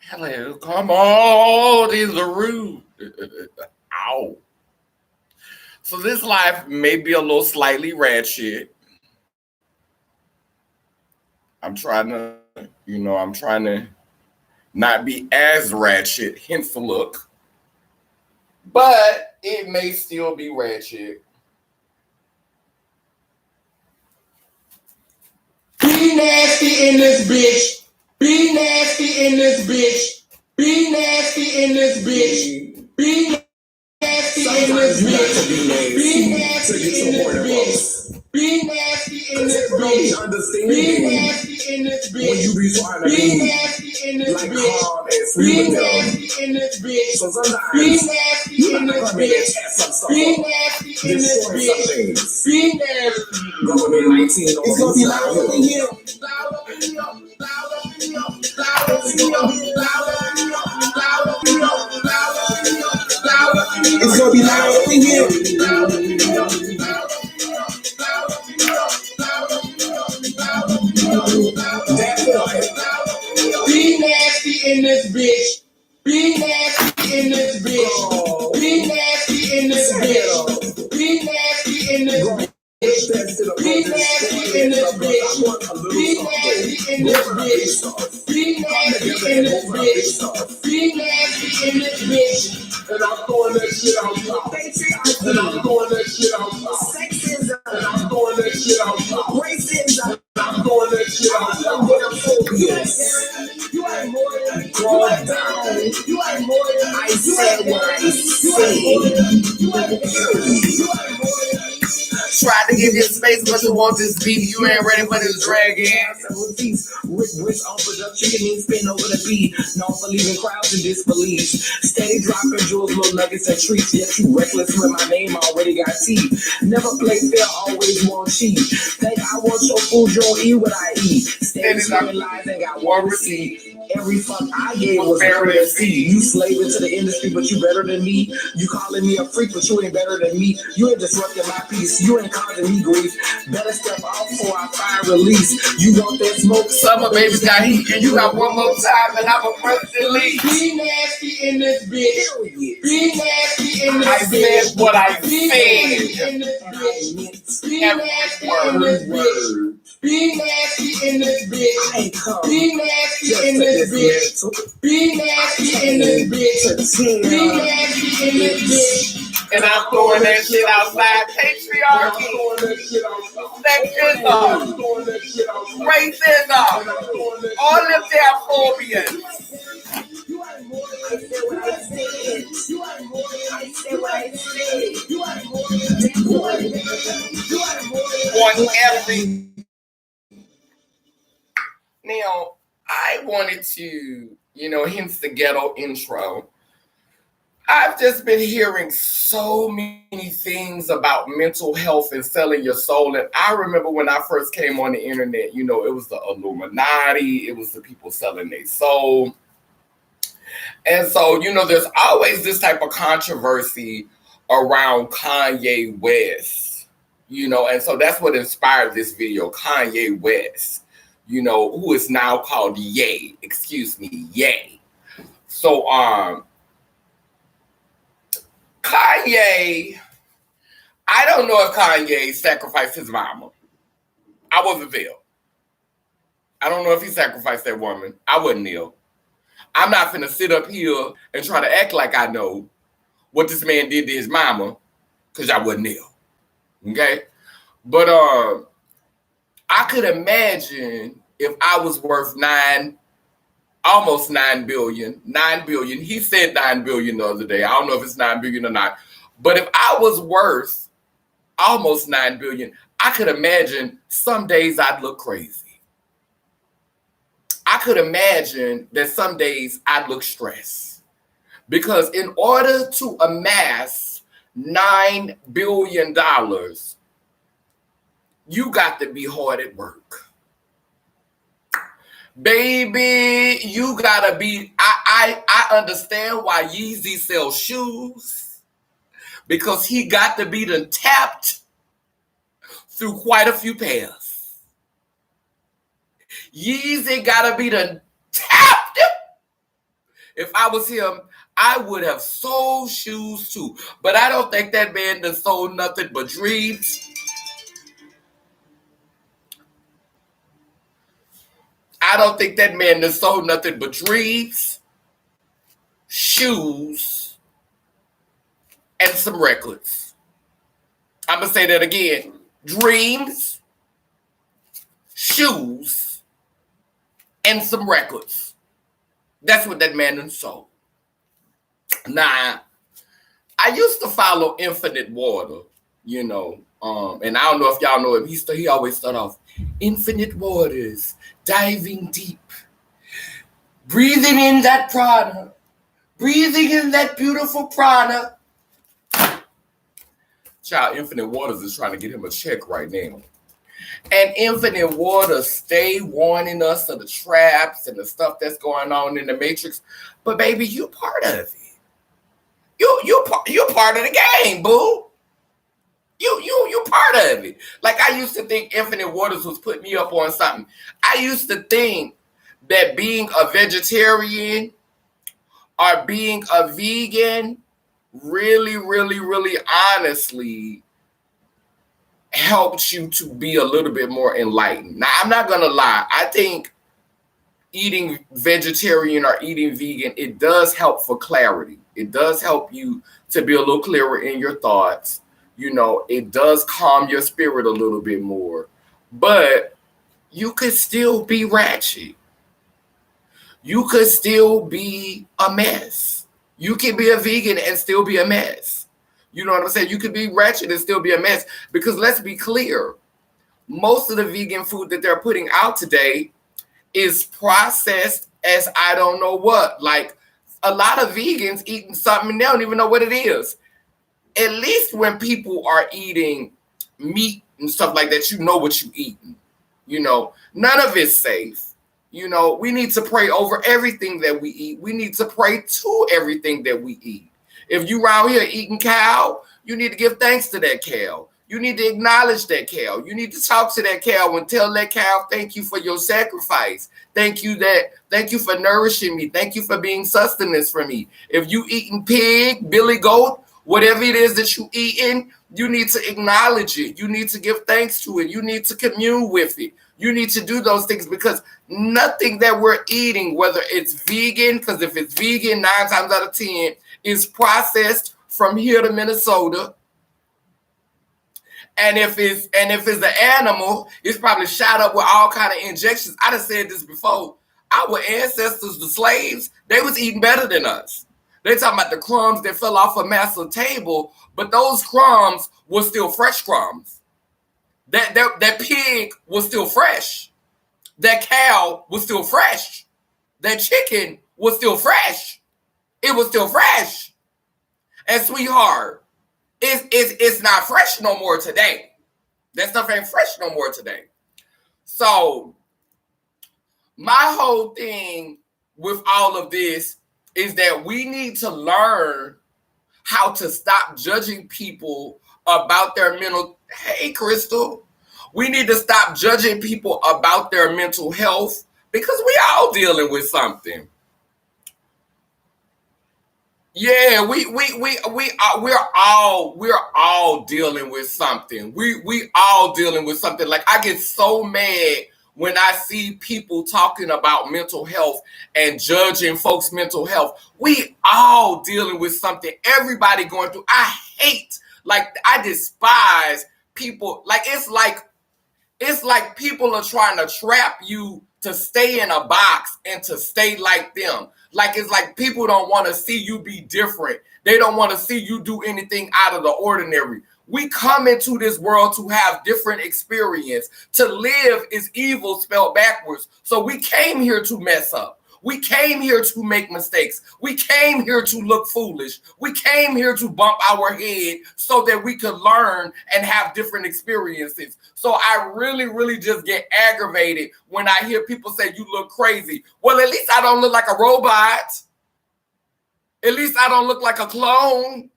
Hello, come on, these are rude. Ow. So this life may be a little slightly ratchet. I'm trying to not be as ratchet, hence the look. But it may still be ratchet. Be nasty in this bitch. Be nasty in this bitch. Be nasty in this bitch. Be nasty in this bitch. Be nasty in this bitch. Be nasty in this bitch. Be nasty in this bitch. When you be trying to be nasty in this bitch. Be nasty in this bitch. So sometimes be nasty in this bitch. Be nasty in this bitch. Be nasty. Government 19 on it's gonna be loud over here. Loud over here. Loud over here. Loud over here. Loud over here. Loud over here. Loud over here. Loud over here. It's gonna be loud over here. Loud over here. Loud over here. Loud over here. Loud over here. Loud over here. Be nasty in this bitch. Be nasty in this bitch. Be nasty in this bitch. Be nasty in this bitch. Be nasty in this bitch. Be nasty in this bitch. Be nasty in this bitch. Be nasty in this bitch. And I'm throwing that shit out loud. And I'm throwing that shit out loud. Sexism. And I'm throwing that shit out loud. Racism. And I'm throwing that shit out loud. You ain't more than you ain't down. You ain't more than I said what I said. You ain't more than Tried to give you space, but you want this beat. You ain't ready for this dragon. Rich on production, can even spin over the beat. Known for leaving crowds in disbelief. Steady dropping jewels, little nuggets and treats. Yet you reckless when my name already got teeth. Never play fair, always want cheat. Think I want your food, you don't eat what I eat. Steady screaming lies and got one receipt. Every fuck I gave was better than C. You slave into the industry, but you better than me. You calling me a freak, but you ain't better than me. You ain't disrupting my peace. You ain't causing me grief. Better step off before I fire release. You want that smoke? Summer babies got heat, and you got one more time, and I'm a first delete. Be nasty in this bitch. Be nasty in this I bitch. said what I Be nasty said. in this bitch. Be nasty in this bitch. Be nasty in this bitch. Be nasty in this bitch. Be nasty in this bitch. Be nasty in this bitch. And I'm throwing that shit outside. Patriarchy, sexism, racism, all of their phobias. You ain't more than I said what I said. You ain't more than I said what I said. You ain't more than you ain't more than On every. Now, I wanted to, hence the ghetto intro. I've just been hearing so many things about mental health and selling your soul. And I remember when I first came on the internet, it was the Illuminati, it was the people selling their soul. And so, there's always this type of controversy around Kanye West, and so that's what inspired this video, Kanye West, who is now called Ye. So, Kanye, I don't know if Kanye sacrificed his mama. I wasn't there. I don't know if he sacrificed that woman. I wasn't there. I'm not finna sit up here and try to act like I know what this man did to his mama, because I wasn't there. Okay? But I could imagine if I was worth almost 9 billion. 9 billion. He said 9 billion the other day. I don't know if it's 9 billion or not. But if I was worth almost 9 billion, I could imagine some days I'd look crazy. I could imagine that some days I'd look stressed. Because in order to amass $9 billion, you got to be hard at work. Baby, you gotta be. I understand why Yeezy sells shoes, because he got to be done tapped through quite a few pairs. Yeezy gotta be done tapped If I was him, I would have sold shoes too. But I don't think that man done sold nothing but dreams. I don't think that man done sold nothing but dreams, shoes, and some records. I'm going to say that again. Dreams, shoes, and some records. That's what that man done sold. Now, I used to follow Infinite Water, you know, and I don't know if y'all know him. He always start off, infinite waters, diving deep, breathing in that prana, breathing in that beautiful prana. Child, Infinite Waters is trying to get him a check right now. And Infinite Waters stay warning us of the traps and the stuff that's going on in the Matrix. But baby, you part of it. You're part of the game, boo. You part of it. Like I used to think Infinite Waters was putting me up on something. I used to think that being a vegetarian or being a vegan really, really, really honestly helps you to be a little bit more enlightened. Now, I'm not going to lie. I think eating vegetarian or eating vegan, it does help for clarity. It does help you to be a little clearer in your thoughts. You know, it does calm your spirit a little bit more. But you could still be ratchet. You could still be a mess. You can be a vegan and still be a mess. You know what I'm saying? You could be ratchet and still be a mess. Because let's be clear, most of the vegan food that they're putting out today is processed as I don't know what. Like a lot of vegans eating something and they don't even know what it is. At least when people are eating meat and stuff like that, you know what you're eating. You know, none of it's safe. You know, we need to pray over everything that we eat. We need to pray to everything that we eat. If you around here eating cow, you need to give thanks to that cow. You need to acknowledge that cow. You need to talk to that cow and tell that cow, thank you for your sacrifice. Thank you for nourishing me. Thank you for being sustenance for me. If you eating pig, billy goat, whatever it is that you eating, you need to acknowledge it. You need to give thanks to it. You need to commune with it. You need to do those things because nothing that we're eating, whether it's vegan, because if it's vegan, 9 times out of 10, is processed from here to Minnesota. And if it's an animal, it's probably shot up with all kind of injections. I done said this before. Our ancestors, the slaves, they was eating better than us. They talking about the crumbs that fell off a massive table, but those crumbs were still fresh crumbs. That pig was still fresh. That cow was still fresh. That chicken was still fresh. It was still fresh. And sweetheart, it's not fresh no more today. That stuff ain't fresh no more today. So my whole thing with all of this is that we need to learn how to stop judging people about their mental. Hey, Crystal. We need to stop judging people about their mental health because we all dealing with something. Yeah, we're all dealing with something. We all dealing with something. Like I get so mad when I see people talking about mental health and judging folks' mental health. We all dealing with something. Everybody going through. I despise people. It's like people are trying to trap you to stay in a box and to stay like them. Like it's like people don't want to see you be different. They don't want to see you do anything out of the ordinary. We come into this world to have different experience. To live is evil spelled backwards. So we came here to mess up. We came here to make mistakes. We came here to look foolish. We came here to bump our head so that we could learn and have different experiences. So I really, really just get aggravated when I hear people say you look crazy. Well, at least I don't look like a robot. At least I don't look like a clone.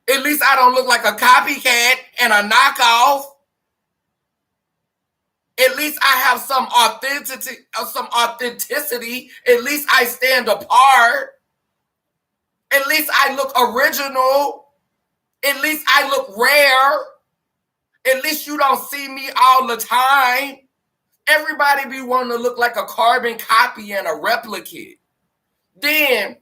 At least I don't look like a copycat and a knockoff. At least I have some authenticity. At least I stand apart. At least I look original. At least I look rare. At least you don't see me all the time. Everybody be wanting to look like a carbon copy and a replicate. Then,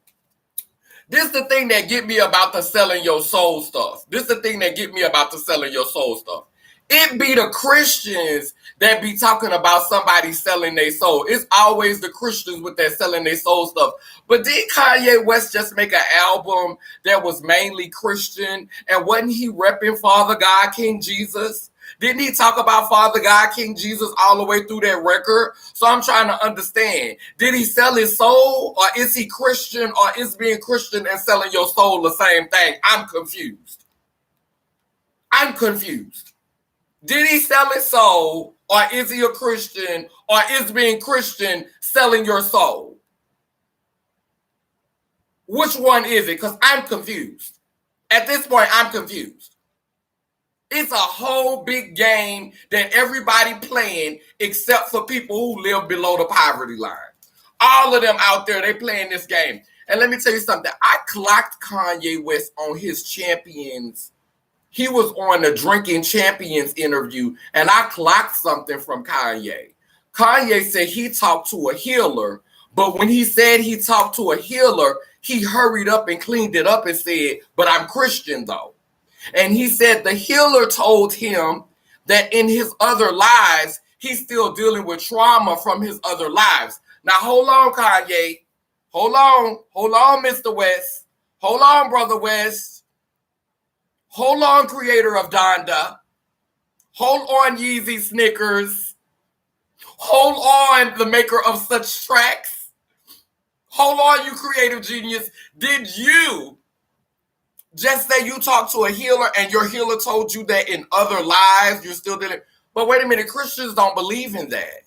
this is the thing that get me about the selling your soul stuff. This is the thing that get me about the selling your soul stuff. It be the Christians that be talking about somebody selling their soul. It's always the Christians with that selling their soul stuff. But did Kanye West just make an album that was mainly Christian? And wasn't he repping Father God, King Jesus? Didn't he talk about Father God, King Jesus all the way through that record? So I'm trying to understand. Did he sell his soul, or is he Christian, or is being Christian and selling your soul the same thing? I'm confused. Did he sell his soul, or is he a Christian, or is being Christian selling your soul? Which one is it? Because I'm confused. At this point, I'm confused. It's a whole big game that everybody playing except for people who live below the poverty line. All of them out there, they playing this game. And let me tell you something. I clocked Kanye West on his Champions. He was on the Drinking Champions interview, and I clocked something from Kanye. Kanye said he talked to a healer, but when he said he talked to a healer, he hurried up and cleaned it up and said, but I'm Christian though. And he said the healer told him that in his other lives, he's still dealing with trauma from his other lives. Now, hold on, Kanye. Hold on, Mr. West. Hold on, Brother West. Hold on, creator of Donda. Hold on, Yeezy Snickers. Hold on, the maker of such tracks. Hold on, you creative genius. Did you just say you talked to a healer and your healer told you that in other lives you're still dealing? But wait a minute, Christians don't believe in that.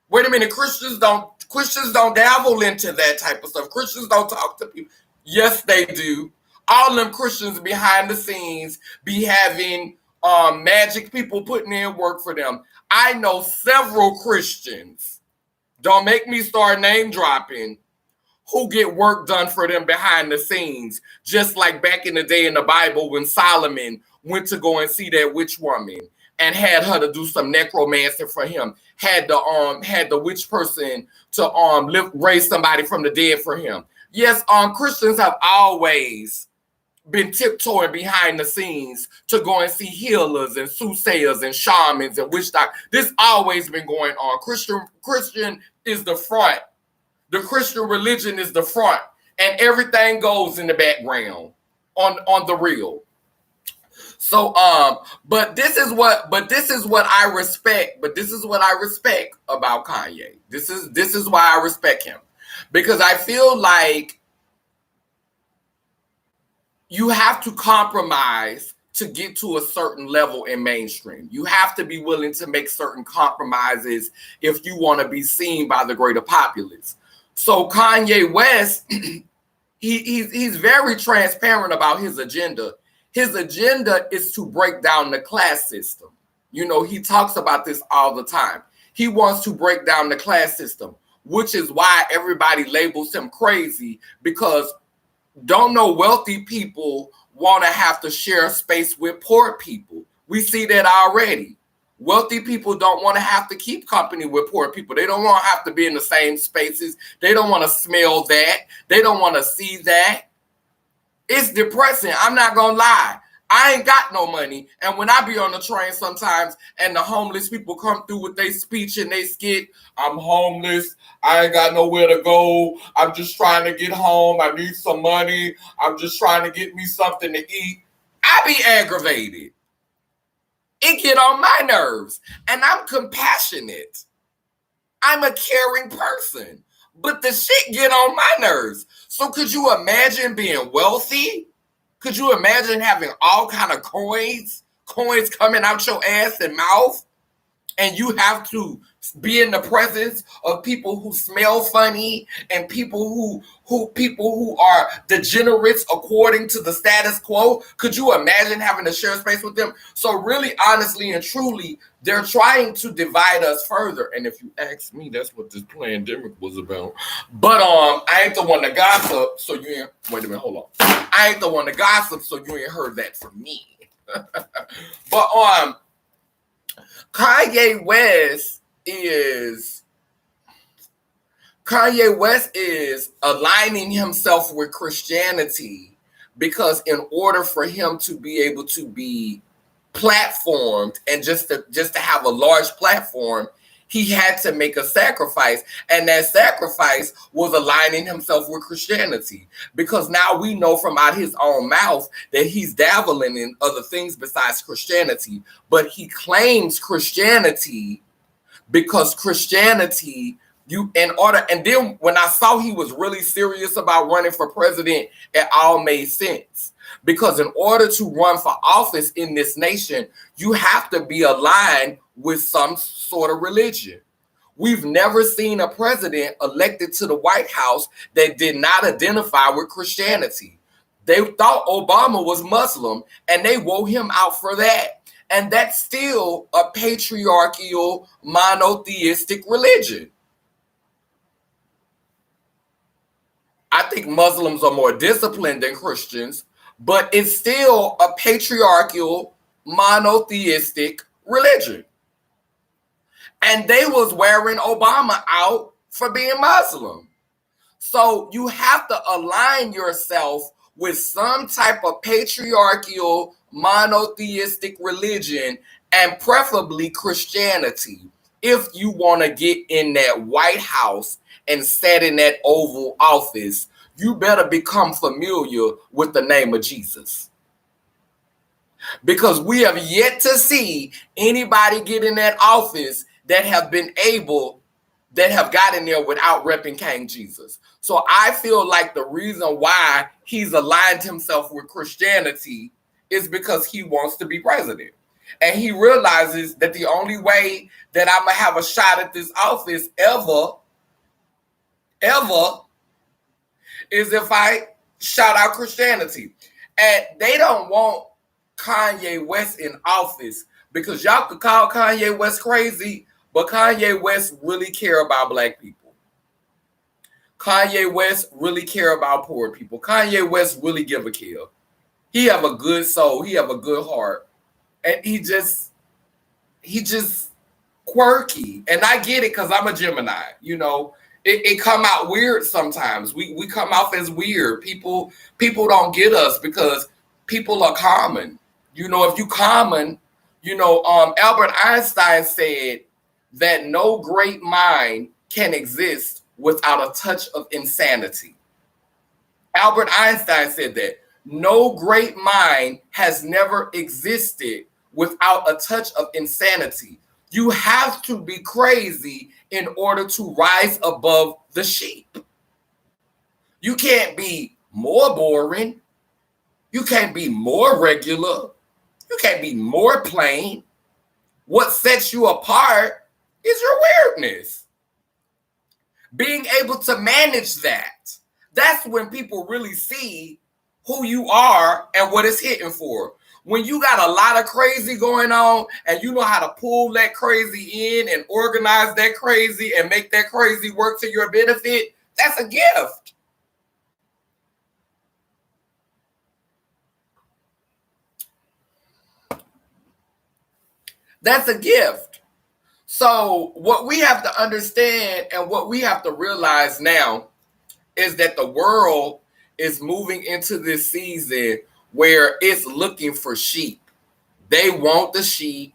Wait a minute, Christians don't dabble into that type of stuff. Christians don't talk to people. Yes, they do. All them Christians behind the scenes be having magic people putting in work for them. I know several Christians, don't make me start name dropping, who get work done for them behind the scenes. Just like back in the day in the Bible when Solomon went to go and see that witch woman and had her to do some necromancy for him. Had the witch person to raise somebody from the dead for him. Yes, Christians have always been tiptoeing behind the scenes to go and see healers and soothsayers and shamans and witch doctors. This always been going on. Christian is the front. The Christian religion is the front, and everything goes in the background on the real. So, but this is what I respect. But this is what I respect about Kanye. This is why I respect him, because I feel like you have to compromise to get to a certain level in mainstream. You have to be willing to make certain compromises if you want to be seen by the greater populace. So Kanye West, he's very transparent about his agenda. His agenda is to break down the class system. You know, he talks about this all the time. He wants to break down the class system, which is why everybody labels him crazy, because don't know wealthy people want to have to share space with poor people. We see that already. Wealthy people don't want to have to keep company with poor people. They don't want to have to be in the same spaces. They don't want to smell that. They don't want to see that. It's depressing. I'm not going to lie. I ain't got no money. And when I be on the train sometimes and the homeless people come through with their speech and they skit, I'm homeless. I ain't got nowhere to go. I'm just trying to get home. I need some money. I'm just trying to get me something to eat. I be aggravated. It get on my nerves. And I'm compassionate. I'm a caring person. But the shit get on my nerves. So could you imagine being wealthy? Could you imagine having all kind of coins coming out your ass and mouth? and you have to be in the presence of people who smell funny and people who are degenerates according to the status quo. Could you imagine having to share space with them? So really, honestly and truly, they're trying to divide us further. And if you ask me, that's what this pandemic was about. But I ain't the one to gossip, so you ain't wait a minute, hold on. I ain't the one to gossip, so you ain't heard that from me. But Kanye West is aligning himself with Christianity because in order for him to be able to be platformed and just to have a large platform, he had to make a sacrifice, and that sacrifice was aligning himself with Christianity, because now we know from out his own mouth that he's dabbling in other things besides Christianity, but he claims Christianity because Christianity, and then when I saw he was really serious about running for president, it all made sense. Because in order to run for office in this nation, you have to be aligned with some sort of religion. We've never seen a president elected to the White House that did not identify with Christianity. They thought Obama was Muslim, and they wore him out for that. And that's still a patriarchal, monotheistic religion. I think Muslims are more disciplined than Christians, but it's still a patriarchal, monotheistic religion. And they was wearing Obama out for being Muslim. So you have to align yourself with some type of patriarchal, monotheistic religion, and preferably Christianity, if you want to get in that White House and sit in that Oval Office. You better become familiar with the name of Jesus. Because we have yet to see anybody get in that office that have gotten there without repping King Jesus. So I feel like the reason why he's aligned himself with Christianity is because he wants to be president. And he realizes that the only way that I'm going to have a shot at this office ever, is if I shout out Christianity. And they don't want Kanye West in office because y'all could call Kanye West crazy, but Kanye West really care about black people. Kanye West really care about poor people. Kanye West really give a care. He have a good soul. He have a good heart. And he just quirky. And I get it because I'm a Gemini. You know, it come out weird sometimes. We come off as weird. People don't get us because people are common. You know, if you common, Albert Einstein said that no great mind can exist without a touch of insanity. Albert Einstein said that no great mind has never existed without a touch of insanity. You have to be crazy in order to rise above the sheep. You can't be more boring. You can't be more regular. You can't be more plain. What sets you apart is your weirdness. Being able to manage that. That's when people really see who you are and what it's hitting for. When you got a lot of crazy going on and you know how to pull that crazy in and organize that crazy and make that crazy work to your benefit, that's a gift. That's a gift. So what we have to understand and what we have to realize now is that the world is moving into this season where it's looking for sheep. They want the sheep.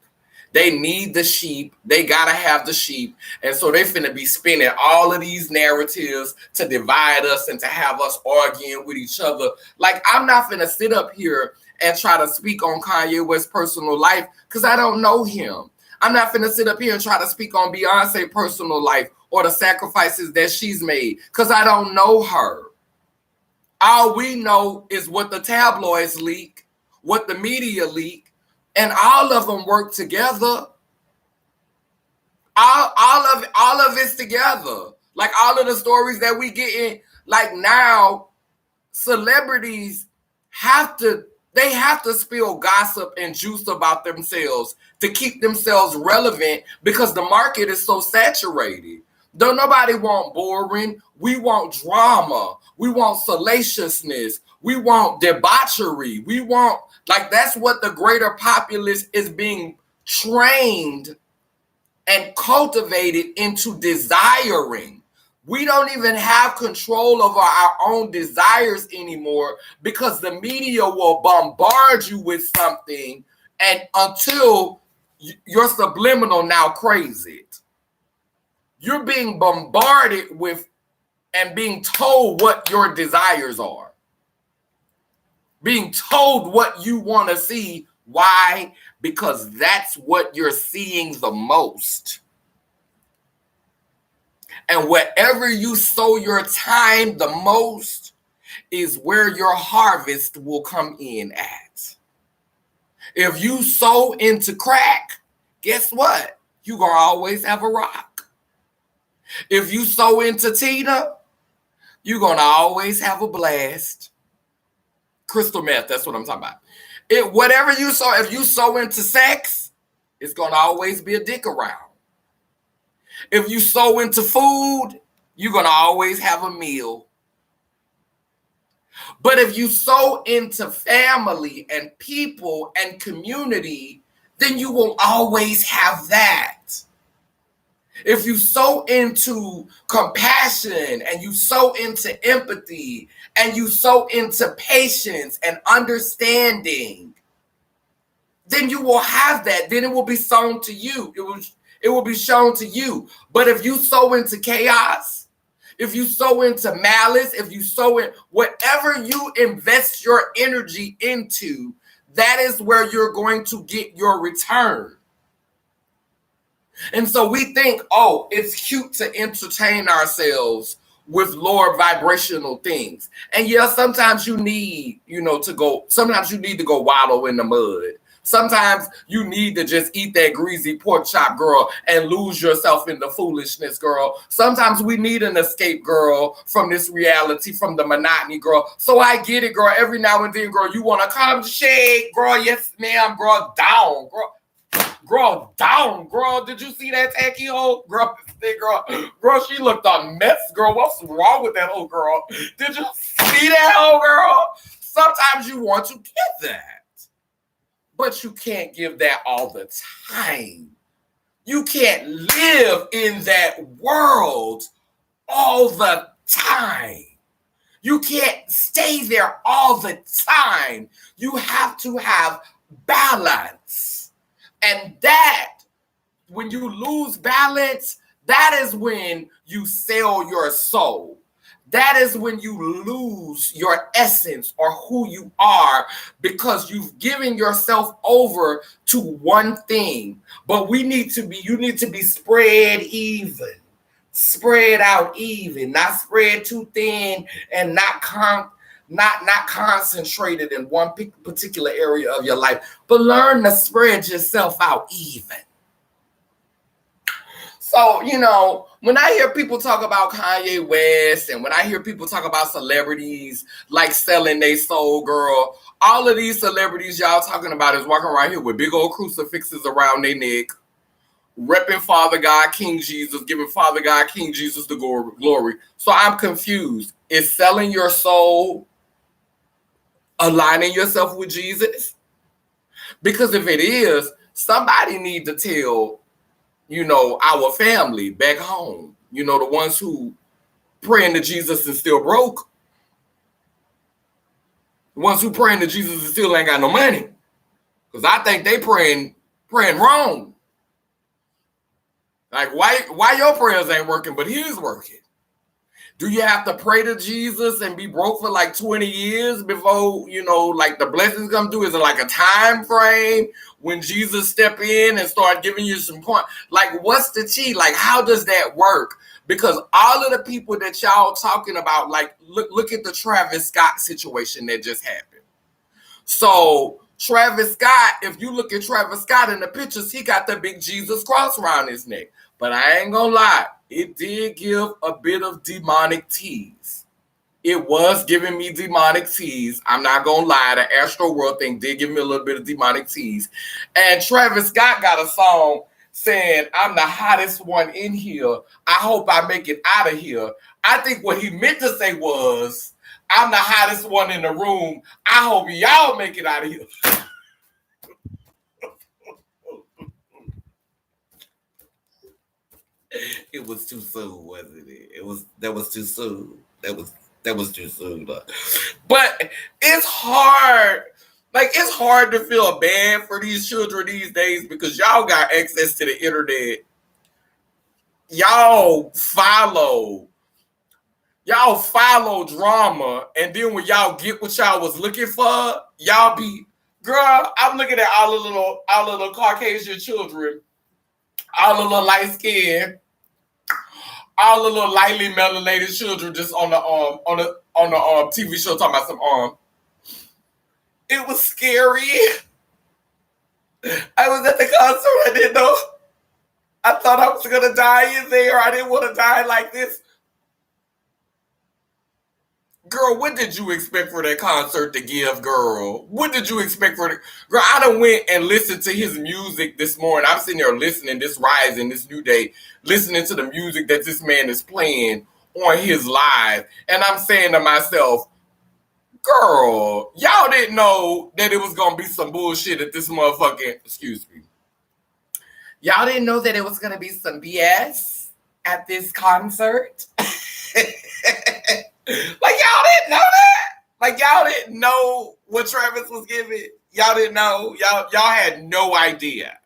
They need the sheep. They got to have the sheep. And so they finna be spinning all of these narratives to divide us and to have us arguing with each other. Like, I'm not finna sit up here and try to speak on Kanye West's personal life because I don't know him. I'm not finna sit up here and try to speak on Beyonce's personal life or the sacrifices that she's made because I don't know her. All we know is what the tabloids leak, what the media leak, and all of them work together. All of it's together. Like all of the stories that we get in, like now, celebrities have to spill gossip and juice about themselves to keep themselves relevant because the market is so saturated. Don't nobody want boring. We want drama. We want salaciousness. We want debauchery. We want, like, that's what the greater populace is being trained and cultivated into desiring. We don't even have control over our own desires anymore because the media will bombard you with something and until your subliminal now craves it. You're being bombarded with and being told what your desires are. Being told what you want to see. Why? Because that's what you're seeing the most. And wherever you sow your time the most is where your harvest will come in at. If you sow into crack, guess what? You're going to always have a rock. If you sow into Tina, you're going to always have a blast. Crystal meth, that's what I'm talking about. Whatever you sow, if you sow into sex, it's going to always be a dick around. If you sow into food, you're going to always have a meal. But if you sow into family and people and community, then you will always have that. If you sow into compassion and you sow into empathy and you sow into patience and understanding, then you will have that. Then it will be sown to you. It will be shown to you. But if you sow into chaos, if you sow into malice, if you sow in whatever you invest your energy into, that is where you're going to get your return. And so we think, oh, it's cute to entertain ourselves with lower vibrational things. And yeah, sometimes you need, sometimes you need to go wallow in the mud. Sometimes you need to just eat that greasy pork chop, girl, and lose yourself in the foolishness, girl. Sometimes we need an escape, girl, from this reality, from the monotony, girl. So I get it, girl. Every now and then, girl, you want to come shake, girl. Yes, ma'am, girl. Down, girl. Girl, down, girl. Did you see that tacky hoe? Girl, she looked a mess, girl. What's wrong with that hoe, girl? Did you see that hoe, girl? Sometimes you want to get that, but you can't give that all the time. You can't live in that world all the time. You can't stay there all the time. You have to have balance. And that, when you lose balance, that is when you sell your soul. That is when you lose your essence or who you are because you've given yourself over to one thing. But you need to be spread even, spread out even, not spread too thin and not concentrated in one particular area of your life, but learn to spread yourself out even. So, when I hear people talk about Kanye West and when I hear people talk about celebrities like selling their soul, girl, all of these celebrities y'all talking about is walking around here with big old crucifixes around their neck, repping Father God, King Jesus, giving Father God, King Jesus the glory. So I'm confused. Is selling your soul aligning yourself with Jesus? Because if it is, somebody need to tell, our family back home, the ones who praying to Jesus and still broke, the ones who praying to Jesus and still ain't got no money. Because I think they praying wrong. Like, why your prayers ain't working, but his working? Do you have to pray to Jesus and be broke for like 20 years before, like the blessings come through? Is it like a time frame when Jesus step in and start giving you some point? Like, what's the tea? Like, how does that work? Because all of the people that y'all talking about, like, look at the Travis Scott situation that just happened. So Travis Scott, if you look at Travis Scott in the pictures, he got the big Jesus cross around his neck. But I ain't gonna lie, it did give a bit of demonic tease. It was giving me demonic tease. I'm not gonna lie, the Astro World thing did give me a little bit of demonic tease. And Travis Scott got a song saying, I'm the hottest one in here. I hope I make it out of here. I think what he meant to say was, I'm the hottest one in the room. I hope y'all make it out of here. It was too soon, wasn't it? That was too soon. That was too soon. But it's hard. Like, it's hard to feel bad for these children these days because y'all got access to the internet. Y'all follow drama, and then when y'all get what y'all was looking for, y'all be, girl, I'm looking at all the little Caucasian children, all the little light skin, all the little lightly melanated children just on the TV show talking about some It was scary. I was at the concert. I didn't know. I thought I was gonna die in there. I didn't want to die like this. Girl, what did you expect for that concert to give, girl? What did you expect for it? Girl, I done went and listened to his music this morning. I'm sitting there listening, this rising, this new day, listening to the music that this man is playing on his live. And I'm saying to myself, girl, y'all didn't know that it was going to be some bullshit at this motherfucking, excuse me. Y'all didn't know that it was going to be some BS at this concert? Like, y'all didn't know that? Like, y'all didn't know what Travis was giving? Y'all didn't know? Y'all had no idea.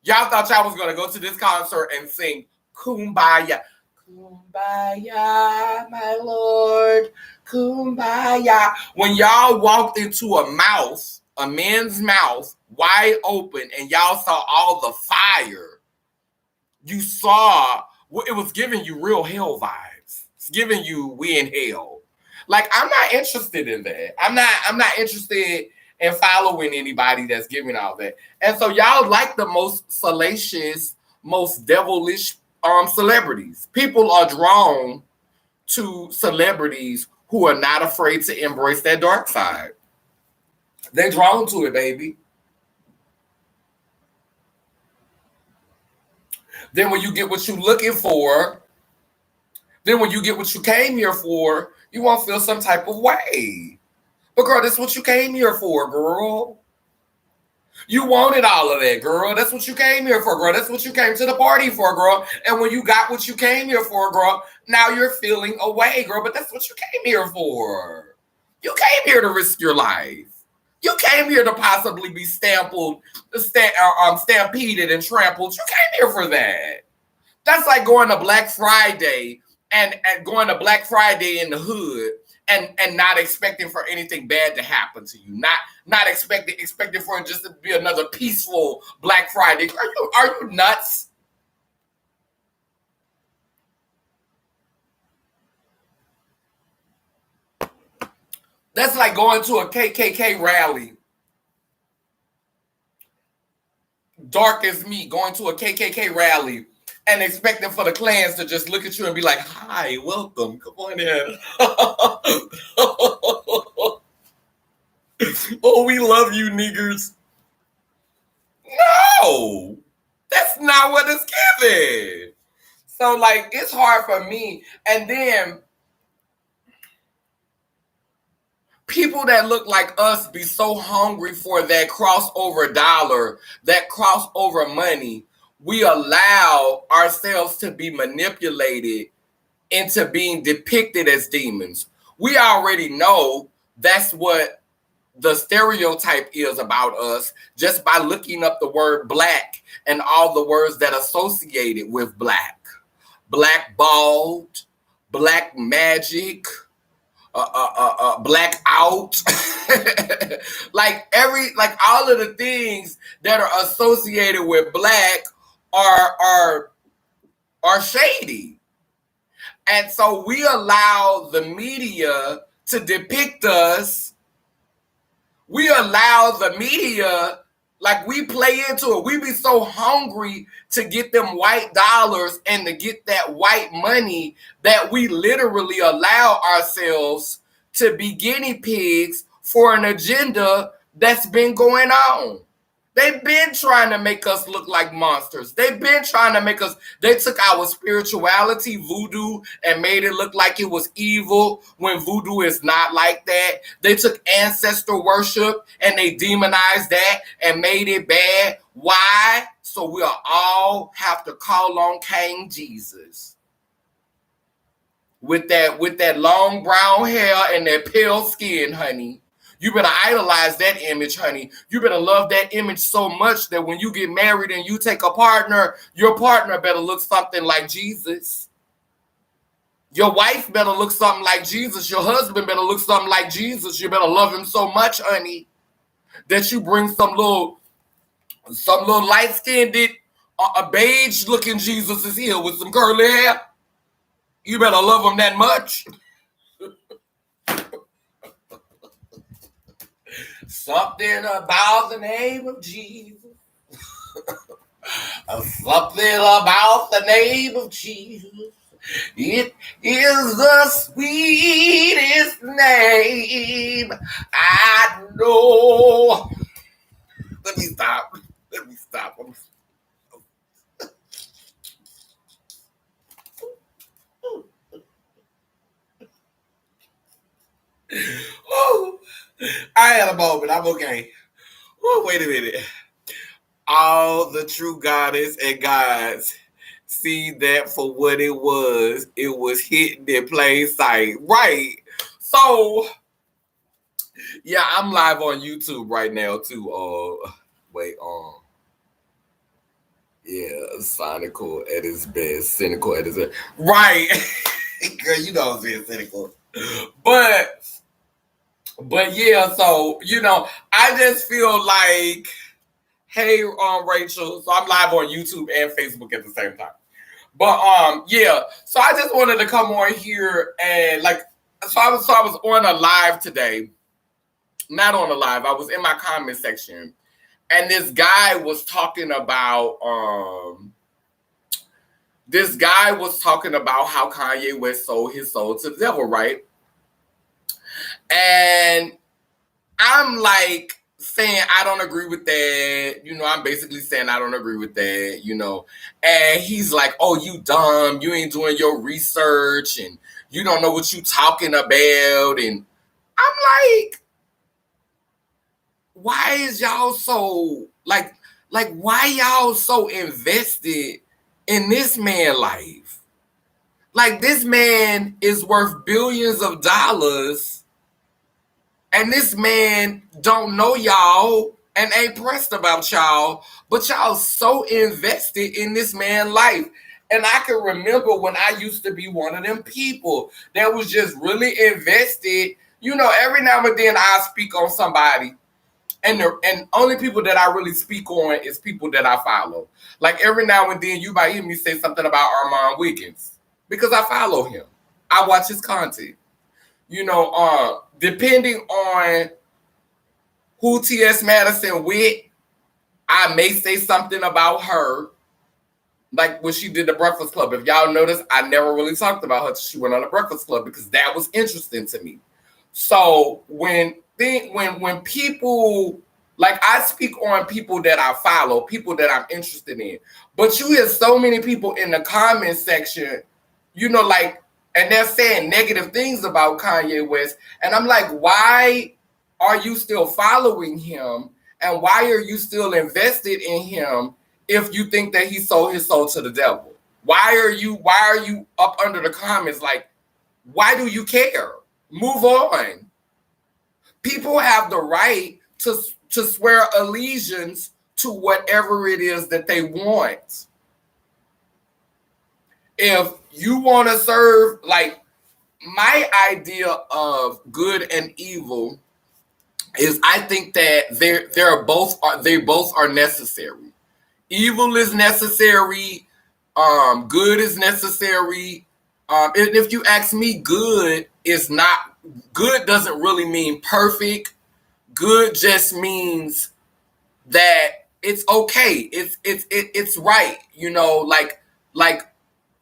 Y'all thought y'all was going to go to this concert and sing Kumbaya. Kumbaya, my Lord. Kumbaya. When y'all walked into a man's mouth, wide open, and y'all saw all the fire, you saw, it was giving you real hell vibes. It's giving you we in hell. Like, I'm not interested in that. I'm not interested in following anybody that's giving all that. And so y'all like the most salacious, most devilish celebrities. People are drawn to celebrities who are not afraid to embrace that dark side. They're drawn to it, baby. Then when you get what you're looking for, then when you get what you came here for, you won't feel some type of way. But girl, that's what you came here for, girl. You wanted all of that, girl. That's what you came here for, girl. That's what you came to the party for, girl. And when you got what you came here for, girl, now you're feeling away, girl. But that's what you came here for. You came here to risk your life. You came here to possibly be stampeded and trampled. You came here for that. That's like going to Black Friday and going to Black Friday in the hood and not expecting for anything bad to happen to you. Not expecting for it just to be another peaceful Black Friday. Are you nuts? That's like going to a KKK rally. Dark as me, going to a KKK rally and expecting for the clans to just look at you and be like, hi, welcome, come on in. Oh, we love you, niggers. No, that's not what it's given. So, like, it's hard for me. And then people that look like us be so hungry for that crossover dollar, that crossover money. We allow ourselves to be manipulated into being depicted as demons. We already know that's what the stereotype is about us just by looking up the word black and all the words that are associated with black. Blackballed, black magic, black out. like all of the things that are associated with black are shady. And so we allow the media to depict us. We allow the media, Like, we play into it. We be so hungry to get them white dollars and to get that white money that we literally allow ourselves to be guinea pigs for an agenda that's been going on. They've been trying to make us look like monsters. They've been trying to make us, they took our spirituality, voodoo, and made it look like it was evil when voodoo is not like that. They took ancestor worship and they demonized that and made it bad. Why? So we'll all have to call on King Jesus. With that long brown hair and that pale skin, honey. You better idolize that image, honey. You better love that image so much that when you get married and you take a partner, your partner better look something like Jesus. Your wife better look something like Jesus. Your husband better look something like Jesus. You better love him so much, honey, that you bring some little light-skinned, a beige-looking Jesus is here with some curly hair. You better love him that much. Something about the name of Jesus. Something about the name of Jesus. It is the sweetest name I know. Let me stop. Oh, I had a moment. I'm okay. Oh, wait a minute. All the true goddess and gods see that for what it was. It was hidden in plain sight. Right. So, yeah, I'm live on YouTube right now too. Yeah, cynical at its best, cynical at its best. Right. Girl, you know I'm being cynical. But yeah, so, I just feel like, hey, Rachel. So I'm live on YouTube and Facebook at the same time. But yeah. So I just wanted to come on here and so I was on a live today. Not on a live. I was in my comment section, and this guy was talking about how Kanye West sold his soul to the devil, right? And I'm like saying I don't agree with that. I'm basically saying I don't agree with that, And he's like, oh, you dumb. You ain't doing your research and you don't know what you talking about. And I'm like, why is y'all so why y'all so invested in this man's life? Like, this man is worth billions of dollars, and this man don't know y'all and ain't pressed about y'all, but y'all so invested in this man's life. And I can remember when I used to be one of them people that was just really invested. Every now and then I speak on somebody, and only people that I really speak on is people that I follow. Like, every now and then you might hear me say something about Armand Wiggins because I follow him. I watch his content. Depending on who T.S. Madison with, I may say something about her, like when she did the Breakfast Club. If y'all notice, I never really talked about her till she went on the Breakfast Club because that was interesting to me. So when people, I speak on people that I follow, people that I'm interested in, but you hear so many people in the comment section, and they're saying negative things about Kanye West. And I'm like, why are you still following him? And why are you still invested in him if you think that he sold his soul to the devil? Why are you up under the comments? Like, why do you care? Move on. People have the right to swear allegiance to whatever it is that they want. If you want to serve, my idea of good and evil is, I think that they both are necessary. Evil is necessary. Good is necessary. And if you ask me, good doesn't really mean perfect. Good just means that it's okay. It's right. You know, like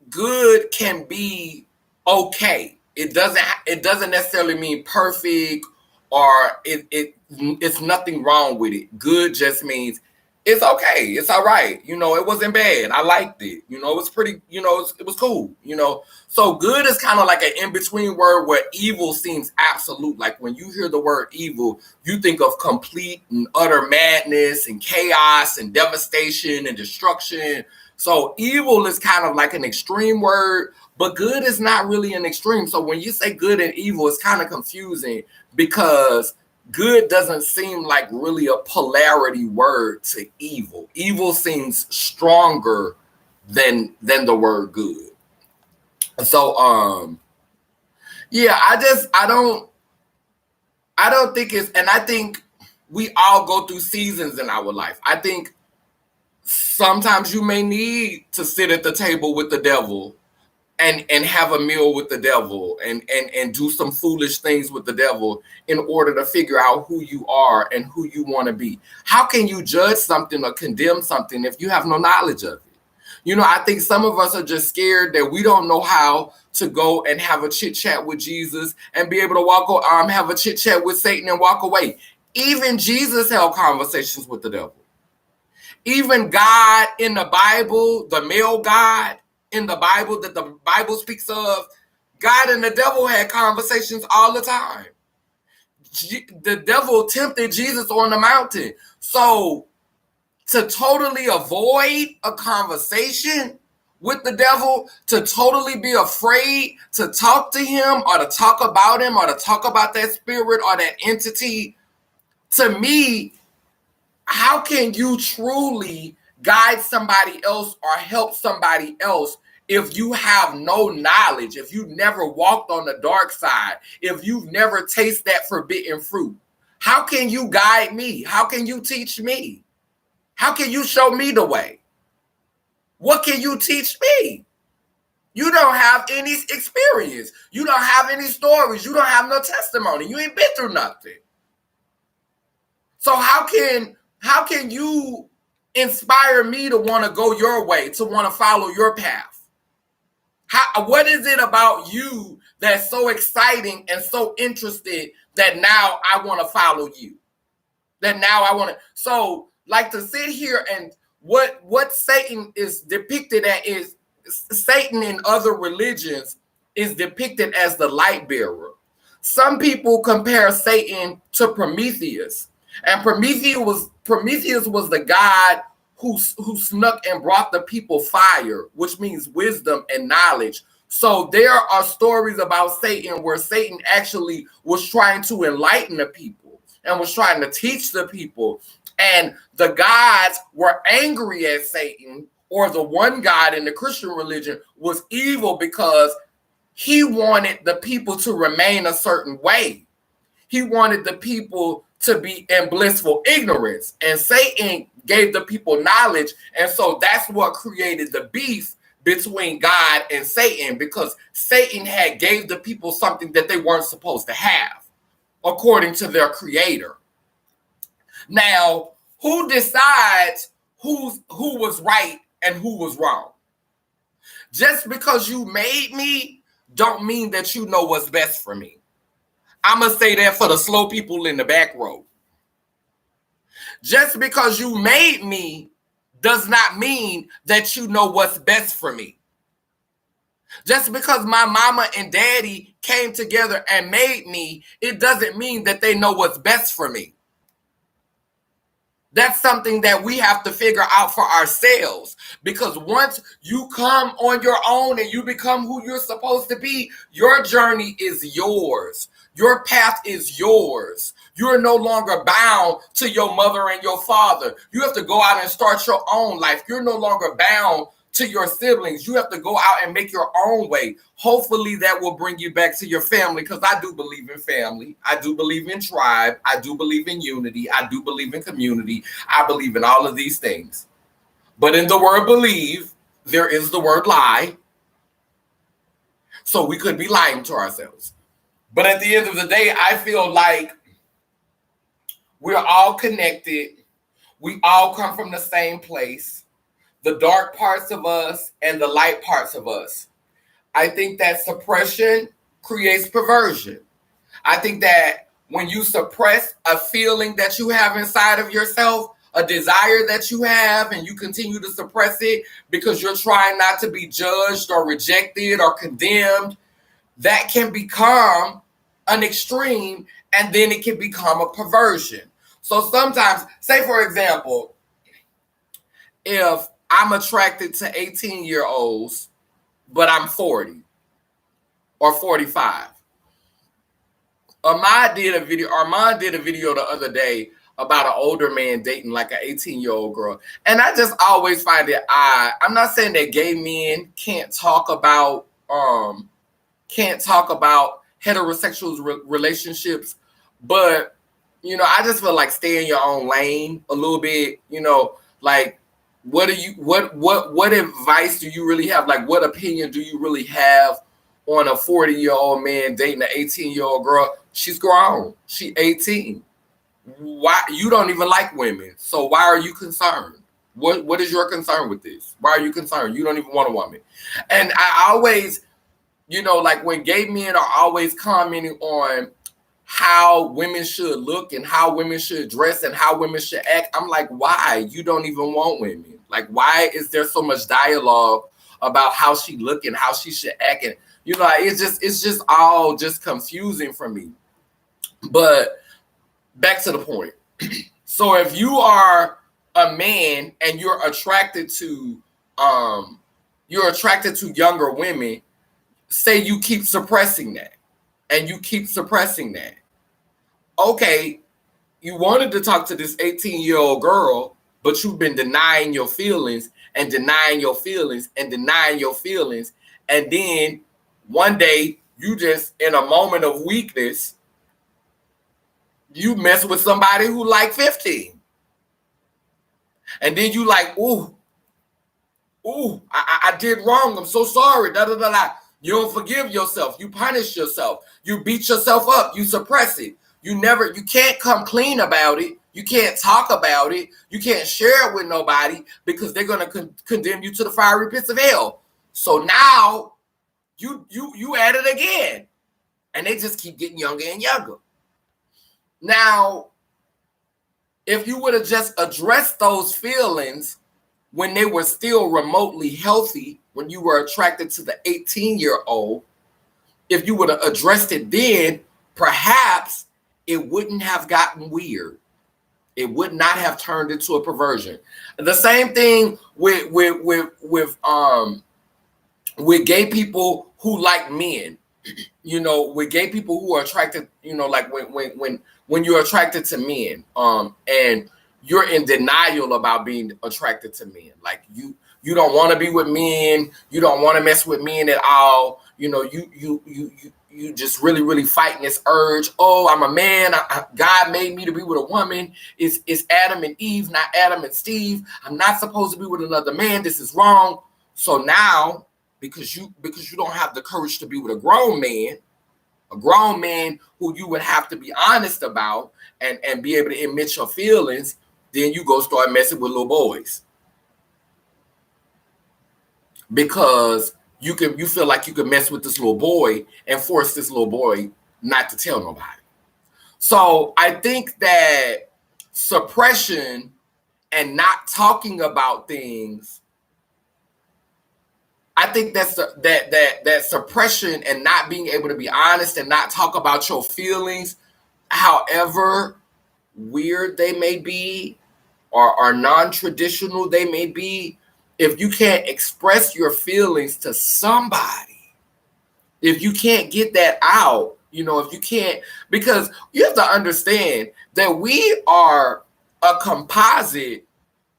good can be okay. It doesn't necessarily mean perfect or it's nothing wrong with it. Good just means it's okay. It's all right. You know, it wasn't bad. I liked it. You know, it was pretty, you know, it was cool, you know. So good is kind of like an in-between word where evil seems absolute. Like when you hear the word evil, you think of complete and utter madness and chaos and devastation and destruction. So evil is kind of like an extreme word, but good is not really an extreme. So when you say good and evil, it's kind of confusing because good doesn't seem like really a polarity word to evil. Evil seems stronger than the word good. So yeah, I don't think it's, and I think we all go through seasons in our life. I think sometimes you may need to sit at the table with the devil and have a meal with the devil and do some foolish things with the devil in order to figure out who you are and who you want to be. How can you judge something or condemn something if you have no knowledge of it? You know, I think some of us are just scared that we don't know how to go and have a chit chat with Jesus and be able to have a chit chat with Satan and walk away. Even Jesus held conversations with the devil. Even God in the Bible, the male God in the Bible that the Bible speaks of, God and the devil had conversations all the time. The devil tempted Jesus on the mountain. So to totally avoid a conversation with the devil, to totally be afraid to talk to him or to talk about him or to talk about that spirit or that entity, to me, how can you truly guide somebody else or help somebody else if you have no knowledge, if you've never walked on the dark side, if you've never tasted that forbidden fruit? How can you guide me? How can you teach me? How can you show me the way? What can you teach me? You don't have any experience. You don't have any stories. You don't have no testimony. You ain't been through nothing. So how can you inspire me to want to go your way, to want to follow your path? What is it about you that's so exciting and so interested that now I want to follow you? That now I want to. So, like, to sit here and what Satan is depicted at is Satan in other religions is depicted as the light bearer. Some people compare Satan to Prometheus. And Prometheus was the god who snuck and brought the people fire, which means wisdom and knowledge. So there are stories about Satan where Satan actually was trying to enlighten the people and was trying to teach the people. And the gods were angry at Satan, or the one God in the Christian religion was evil because he wanted the people to remain a certain way. He wanted the people to be in blissful ignorance. And Satan gave the people knowledge. And so that's what created the beef between God and Satan, because Satan had gave the people something that they weren't supposed to have, according to their creator. Now, who decides who was right and who was wrong? Just because you made me don't mean that you know what's best for me. I'm going to say that for the slow people in the back row. Just because you made me does not mean that you know what's best for me. Just because my mama and daddy came together and made me, it doesn't mean that they know what's best for me. That's something that we have to figure out for ourselves, because once you come on your own and you become who you're supposed to be, your journey is yours. Your path is yours. You're no longer bound to your mother and your father. You have to go out and start your own life. You're no longer bound to your siblings. You have to go out and make your own way. Hopefully that will bring you back to your family, because I do believe in family. I do believe in tribe. I do believe in unity. I do believe in community. I believe in all of these things. But in the word believe, there is the word lie. So we could be lying to ourselves. But at the end of the day, I feel like we're all connected. We all come from the same place, the dark parts of us and the light parts of us. I think that suppression creates perversion. I think that when you suppress a feeling that you have inside of yourself, a desire that you have, and you continue to suppress it because you're trying not to be judged or rejected or condemned, that can become an extreme, and then it can become a perversion. So sometimes, say for example, if I'm attracted to 18-year-olds, but I'm 40 or 45. Armand did a video the other day about an older man dating like an 18-year-old girl. And I just always find it odd. I'm not saying that gay men can't talk about heterosexual relationships, but I just feel like stay in your own lane a little bit. Like what advice do you really have? Like what opinion do you really have on a 40-year-old man dating an 18-year-old girl? She's grown. She's 18. Why you don't even like women? So why are you concerned? What is your concern with this? Why are you concerned? You don't even want a woman. And I always, like when gay men are always commenting on how women should look and how women should dress and how women should act, I'm like, why? You don't even want women. Like, why is there so much dialogue about how she look and how she should act? And it's just all just confusing for me. But back to the point. So if you are a man and you're attracted to younger women, say you keep suppressing that and you keep suppressing that. Okay, you wanted to talk to this 18-year-old girl, but you've been denying your feelings and denying your feelings and denying your feelings. And then one day you just, in a moment of weakness, you mess with somebody who like 15. And then you like, I did wrong. I'm so sorry. Da, da, da, da. You don't forgive yourself. You punish yourself. You beat yourself up. You suppress it. You can't come clean about it. You can't talk about it. You can't share it with nobody because they're going to condemn you to the fiery pits of hell. So now you at it again. And they just keep getting younger and younger. Now, if you would have just addressed those feelings when they were still remotely healthy, when you were attracted to the 18-year-old, if you would have addressed it then, perhaps it wouldn't have gotten weird. It would not have turned into a perversion. The same thing with gay people who like men. With gay people who are attracted, like when you're attracted to men, and you're in denial about being attracted to men. Like you don't want to be with men. You don't want to mess with men at all. You just really, really fighting this urge. Oh, I'm a man. God made me to be with a woman. It's Adam and Eve, not Adam and Steve. I'm not supposed to be with another man. This is wrong. So now, because you don't have the courage to be with a grown man who you would have to be honest about and be able to admit your feelings, then you go start messing with little boys. Because you feel like you can mess with this little boy and force this little boy not to tell nobody. So I think that suppression and not talking about things, I think that suppression and not being able to be honest and not talk about your feelings, however weird they may be or non-traditional they may be, if you can't express your feelings to somebody, if you can't get that out, if you can't, because you have to understand that we are a composite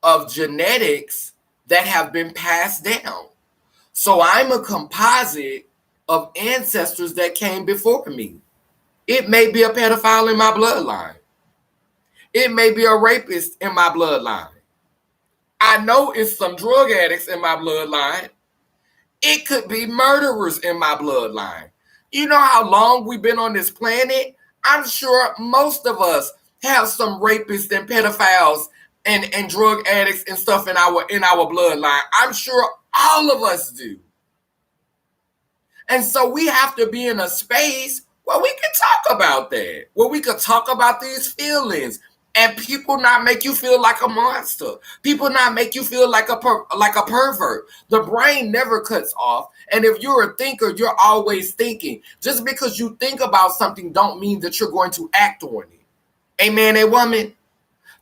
of genetics that have been passed down. So I'm a composite of ancestors that came before me. It may be a pedophile in my bloodline. It may be a rapist in my bloodline. I know it's some drug addicts in my bloodline. It could be murderers in my bloodline. You know how long we've been on this planet? I'm sure most of us have some rapists and pedophiles and drug addicts and stuff in our bloodline. I'm sure all of us do. And so we have to be in a space where we can talk about that, where we can talk about these feelings, and people not make you feel like a monster. People not make you feel like a pervert. The brain never cuts off. And if you're a thinker, you're always thinking. Just because you think about something don't mean that you're going to act on it. Amen, a woman?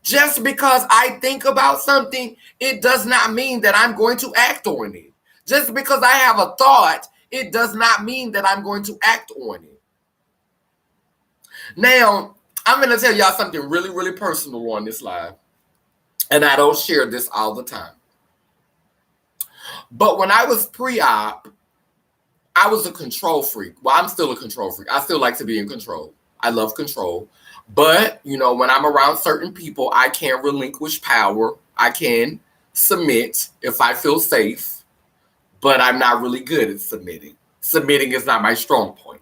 Just because I think about something, it does not mean that I'm going to act on it. Just because I have a thought, it does not mean that I'm going to act on it. Now, I'm going to tell y'all something really, really personal on this live. And I don't share this all the time. But when I was pre-op, I was a control freak. Well, I'm still a control freak. I still like to be in control. I love control. But, you know, when I'm around certain people, I can relinquish power. I can submit if I feel safe. But I'm not really good at submitting. Submitting is not my strong point.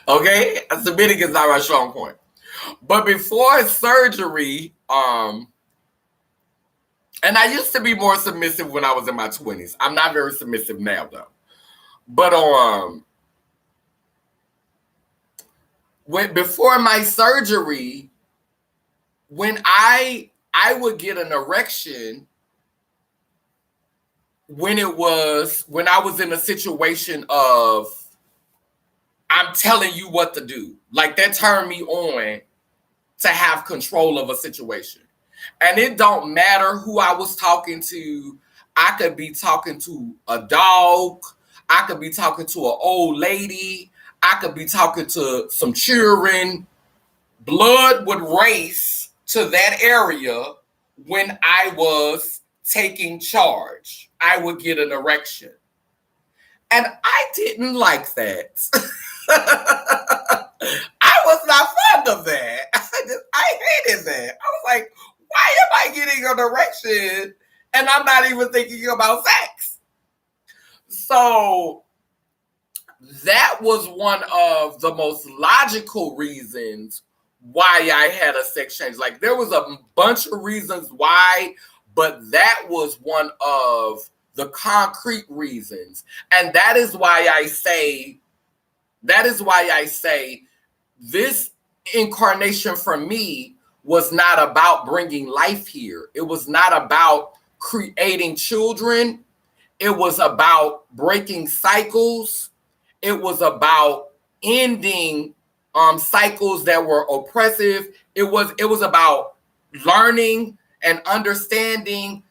Okay? Submitting is not my strong point. But before surgery, and I used to be more submissive when I was in my 20s. I'm not very submissive now, though. But before my surgery, when I would get an erection when I was in a situation of I'm telling you what to do. Like that turned me on to have control of a situation. And it don't matter who I was talking to. I could be talking to a dog. I could be talking to an old lady. I could be talking to some children. Blood would race to that area when I was taking charge. I would get an erection. And I didn't like that. I was not fond of that. I hated that. I was like, why am I getting an erection and I'm not even thinking about sex? So that was one of the most logical reasons why I had a sex change. Like there was a bunch of reasons why, but that was one of the concrete reasons. And that is why I say this incarnation for me was not about bringing life here. It was not about creating children. It was about breaking cycles. It was about ending cycles that were oppressive. It was about learning and understanding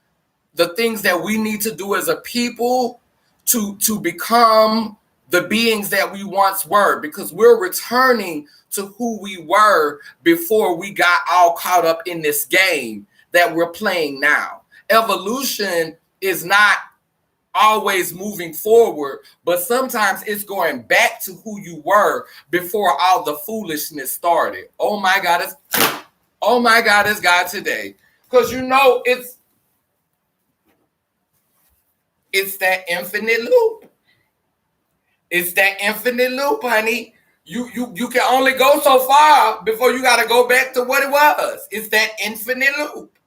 the things that we need to do as a people to become the beings that we once were, because we're returning to who we were before we got all caught up in this game that we're playing now. Evolution is not always moving forward, but sometimes it's going back to who you were before all the foolishness started. Oh my God, it's God today. Because you know it's that infinite loop. It's that infinite loop, honey. You can only go so far before you got to go back to what it was. It's that infinite loop.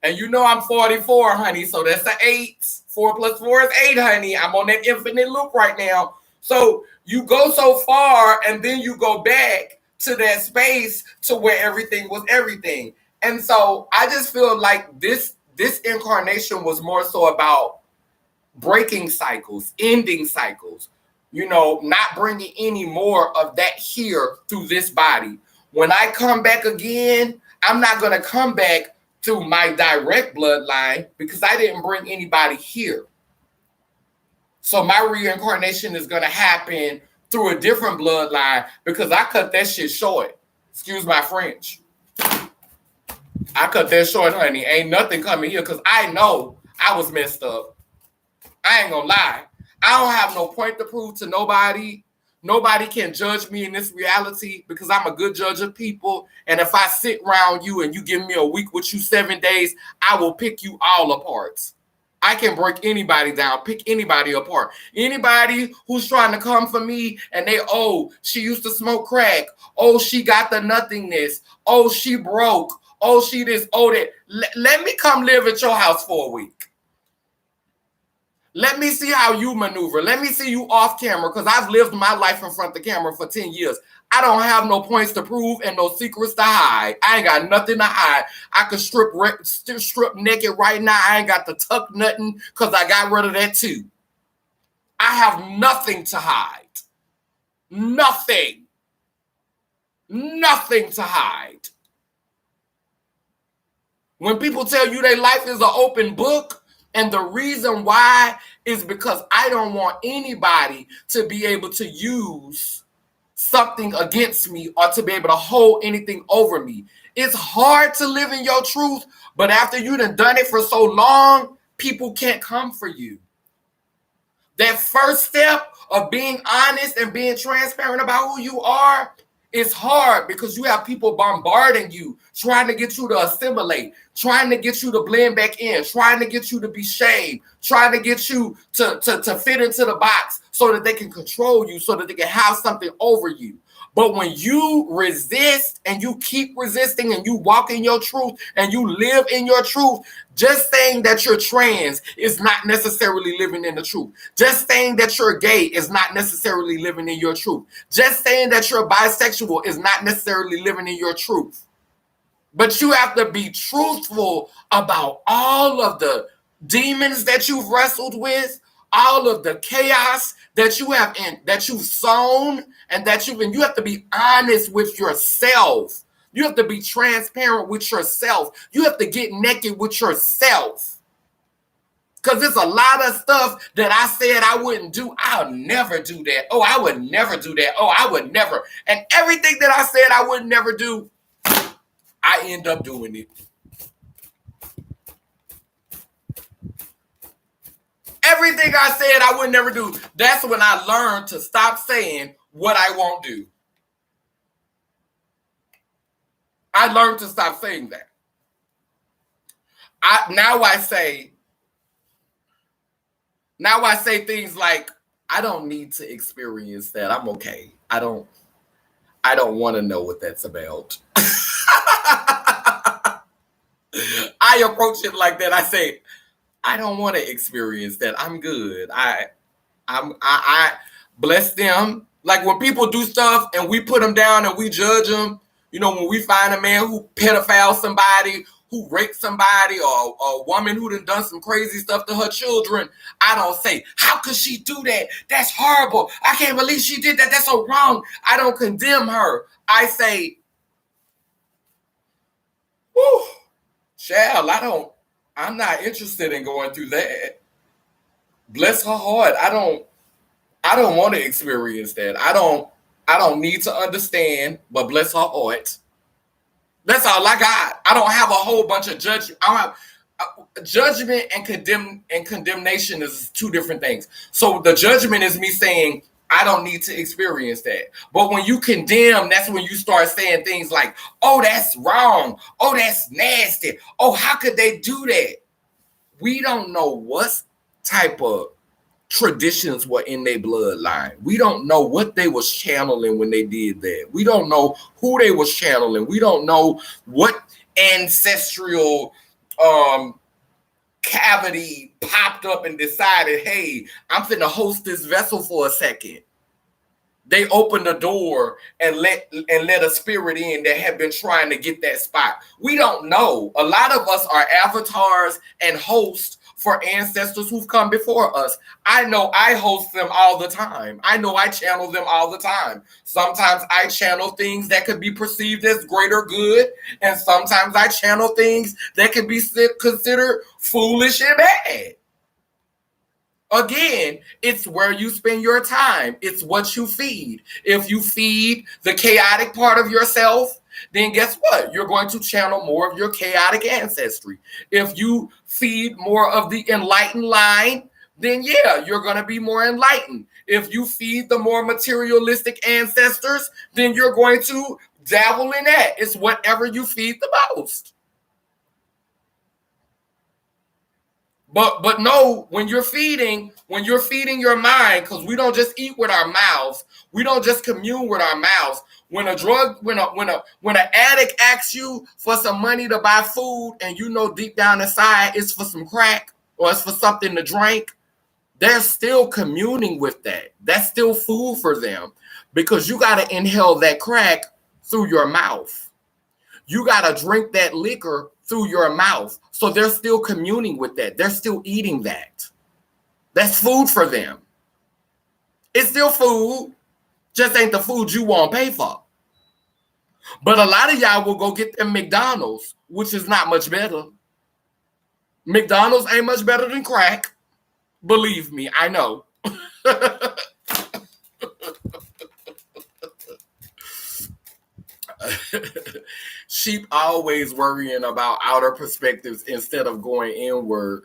And you know I'm 44, honey, so that's an 8. 4 plus 4 is 8, honey. I'm on that infinite loop right now. So you go so far and then you go back to that space to where everything was everything. And so I just feel like this incarnation was more so about breaking cycles, ending cycles, you know, not bringing any more of that here through this body. When I come back again, I'm not going to come back through my direct bloodline because I didn't bring anybody here. So my reincarnation is going to happen through a different bloodline because I cut that shit short. Excuse my French. I cut that short, honey. Ain't nothing coming here because I know I was messed up. I ain't gonna lie. I don't have no point to prove to nobody. Nobody can judge me in this reality because I'm a good judge of people. And if I sit around you and you give me a week with you 7 days, I will pick you all apart. I can break anybody down, pick anybody apart. Anybody who's trying to come for me and they, oh, she used to smoke crack. Oh, she got the nothingness. Oh, she broke. Oh, she this, oh, that. Let me come live at your house for a week. Let me see how you maneuver. Let me see you off camera, because I've lived my life in front of the camera for 10 years. I don't have no points to prove and no secrets to hide. I ain't got nothing to hide. I could strip naked right now. I ain't got to tuck nothing because I got rid of that too. I have nothing to hide. Nothing. Nothing to hide. When people tell you their life is an open book, and the reason why is because I don't want anybody to be able to use something against me or to be able to hold anything over me. It's hard to live in your truth, but after you done it for so long, people can't come for you. That first step of being honest and being transparent about who you are is hard, because you have people bombarding you, trying to get you to assimilate, trying to get you to blend back in, trying to get you to be shamed, trying to get you to fit into the box so that they can control you, so that they can have something over you. But when you resist and you keep resisting and you walk in your truth and you live in your truth, just saying that you're trans is not necessarily living in the truth. Just saying that you're gay is not necessarily living in your truth. Just saying that you're bisexual is not necessarily living in your truth. But you have to be truthful about all of the demons that you've wrestled with, all of the chaos that you have that you've sown, and you have to be honest with yourself. You have to be transparent with yourself. You have to get naked with yourself. Because there's a lot of stuff that I said I wouldn't do. I'll never do that. Oh, I would never do that. Oh, I would never. And everything that I said I would never do, I end up doing it. Everything I said I would never do. That's when I learned to stop saying what I won't do. I learned to stop saying that. Now I say things like, I don't need to experience that. I'm okay. I don't want to know what that's about. I approach it like that. I say, I don't want to experience that. I'm good. I bless them. Like when people do stuff and we put them down and we judge them, when we find a man who pedophile somebody, who raped somebody, or a woman who done some crazy stuff to her children, I don't say, how could she do that? That's horrible. I can't believe she did that. That's so wrong. I don't condemn her. I say, whew, child, I'm not interested in going through that. Bless her heart. I don't want to experience that. I don't need to understand, but bless her heart. That's all I got. I don't have a whole bunch of judgment. I don't have judgment and condemnation is two different things. So the judgment is me saying, I don't need to experience that. But when you condemn, that's when you start saying things like, oh, that's wrong. Oh, that's nasty. Oh, how could they do that? We don't know what type of traditions were in their bloodline. We don't know what they was channeling when they did that. We don't know who they was channeling. We don't know what ancestral cavity popped up and decided, hey, I'm finna host this vessel for a second. They opened the door and let a spirit in that had been trying to get that spot. We don't know. A lot of us are avatars and hosts for ancestors who've come before us. I know I host them all the time. I know I channel them all the time. Sometimes I channel things that could be perceived as greater good, and sometimes I channel things that can be considered foolish and bad. Again, it's where you spend your time. It's what you feed. If you feed the chaotic part of yourself, then guess what? You're going to channel more of your chaotic ancestry. If you feed more of the enlightened line, then yeah, you're going to be more enlightened. If you feed the more materialistic ancestors, then you're going to dabble in that. It's whatever you feed the most. But no, when you're feeding your mind, because we don't just eat with our mouths, we don't just commune with our mouths. When an addict asks you for some money to buy food, and you know deep down inside it's for some crack or it's for something to drink, they're still communing with that. That's still food for them, because you got to inhale that crack through your mouth. You got to drink that liquor through your mouth. So they're still communing with that. They're still eating that. That's food for them. It's still food, just ain't the food you want to pay for. But a lot of y'all will go get them McDonald's, which is not much better. McDonald's ain't much better than crack. Believe me, I know. Sheep always worrying about outer perspectives instead of going inward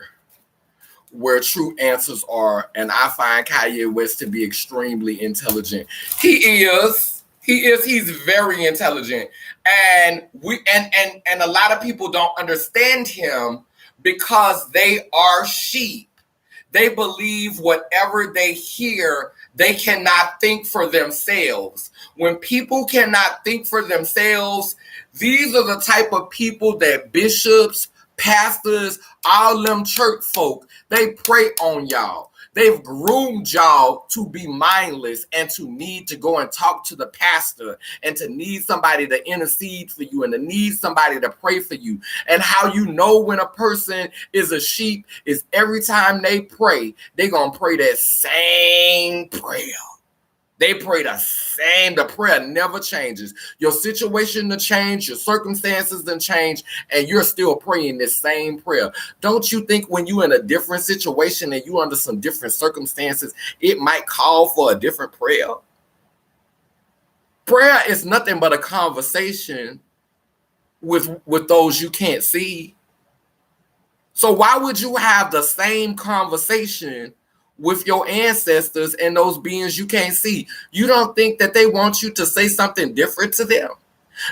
where true answers are. And I find Kanye West to be extremely intelligent. He is. He's very intelligent. And a lot of people don't understand him because they are sheep. They believe whatever they hear. They cannot think for themselves. When people cannot think for themselves, these are the type of people that bishops, pastors, all them church folk, they prey on y'all. They've groomed y'all to be mindless and to need to go and talk to the pastor and to need somebody to intercede for you and to need somebody to pray for you. And how you know when a person is a sheep is every time they pray, they're going to pray that same prayer. They pray the same. The prayer never changes. Your situation to change, your circumstances to change, and you're still praying this same prayer. Don't you think when you're in a different situation and you under some different circumstances, it might call for a different prayer? Prayer is nothing but a conversation with those you can't see. So why would you have the same conversation with your ancestors and those beings you can't see? You don't think that they want you to say something different to them?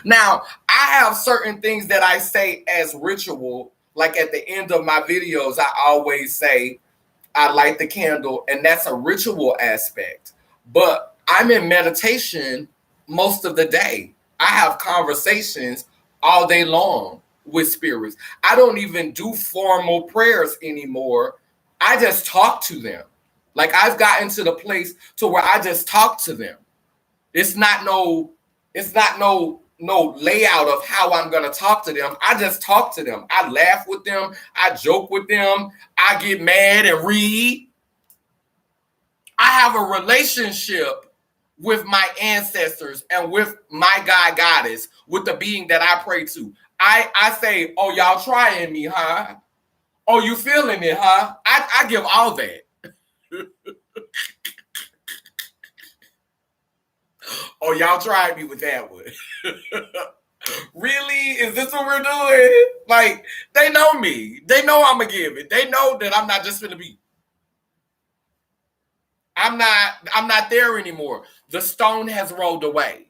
Now, I have certain things that I say as ritual, like at the end of my videos, I always say, I light the candle, and that's a ritual aspect. But I'm in meditation most of the day. I have conversations all day long with spirits. I don't even do formal prayers anymore. I just talk to them. Like I've gotten to the place to where I just talk to them. It's not no layout of how I'm gonna talk to them. I just talk to them. I laugh with them. I joke with them. I get mad and read. I have a relationship with my ancestors and with my God goddess, with the being that I pray to. I say, oh, y'all trying me, huh? Oh, you feeling it, huh? I give all that. Oh, y'all tried me with that one. Really? Is this what we're doing? Like, they know me. They know I'm going to give it. They know that I'm not just going to be. I'm not there anymore. The stone has rolled away.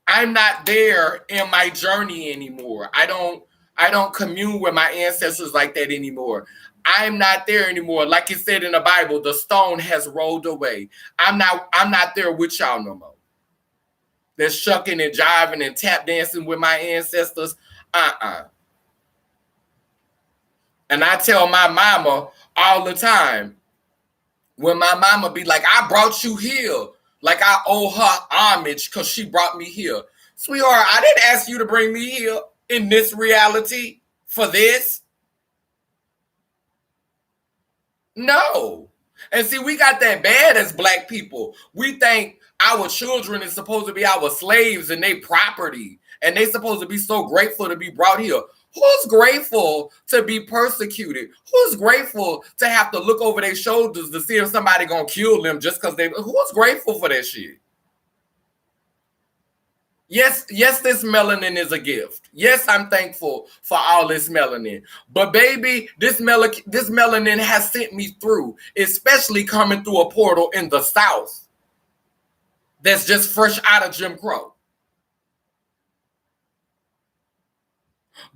I'm not there in my journey anymore. I don't commune with my ancestors like that anymore. I'm not there anymore. Like it said in the Bible, the stone has rolled away. I'm not there with y'all no more. They're shucking and jiving and tap dancing with my ancestors. And I tell my mama all the time, when my mama be like, I brought you here, like I owe her homage because she brought me here. Sweetheart, I didn't ask you to bring me here in this reality for this. No. And see, we got that bad as Black people. We think our children is supposed to be our slaves and they property. And they supposed to be so grateful to be brought here. Who's grateful to be persecuted? Who's grateful to have to look over their shoulders to see if somebody gonna kill them just because they... Who's grateful for that shit? Yes, this melanin is a gift. Yes, I'm thankful for all this melanin. But baby, this melanin has sent me through, especially coming through a portal in the South that's just fresh out of Jim Crow.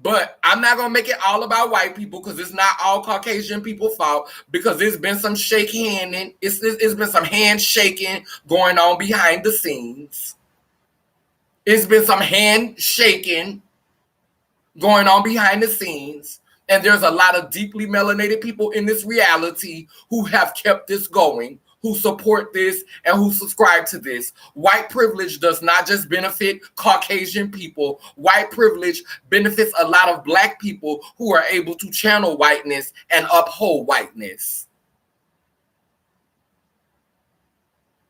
But I'm not going to make it all about white people because it's not all Caucasian people's fault, because there's been some shake-handing. It's been some handshaking going on behind the scenes. It's been some handshaking going on behind the scenes. And there's a lot of deeply melanated people in this reality who have kept this going, who support this, and who subscribe to this. White privilege does not just benefit Caucasian people. White privilege benefits a lot of Black people who are able to channel whiteness and uphold whiteness.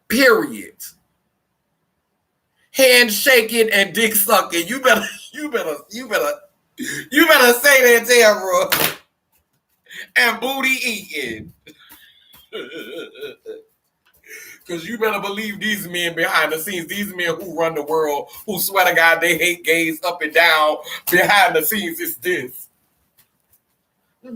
Period. Handshaking and dick sucking. You better say that, Tamara. And booty eating. Because you better believe these men behind the scenes, these men who run the world, who swear to God they hate gays up and down, behind the scenes is this. Trey.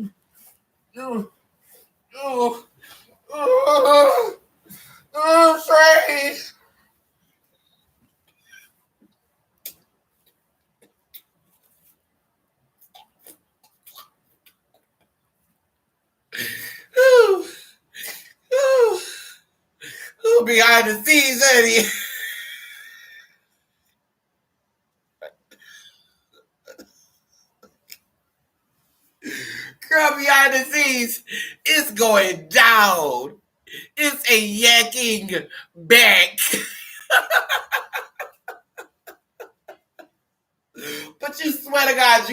Who behind the scenes, honey? Girl, behind the scenes, it's going down. It's a yakking back. But you swear to God,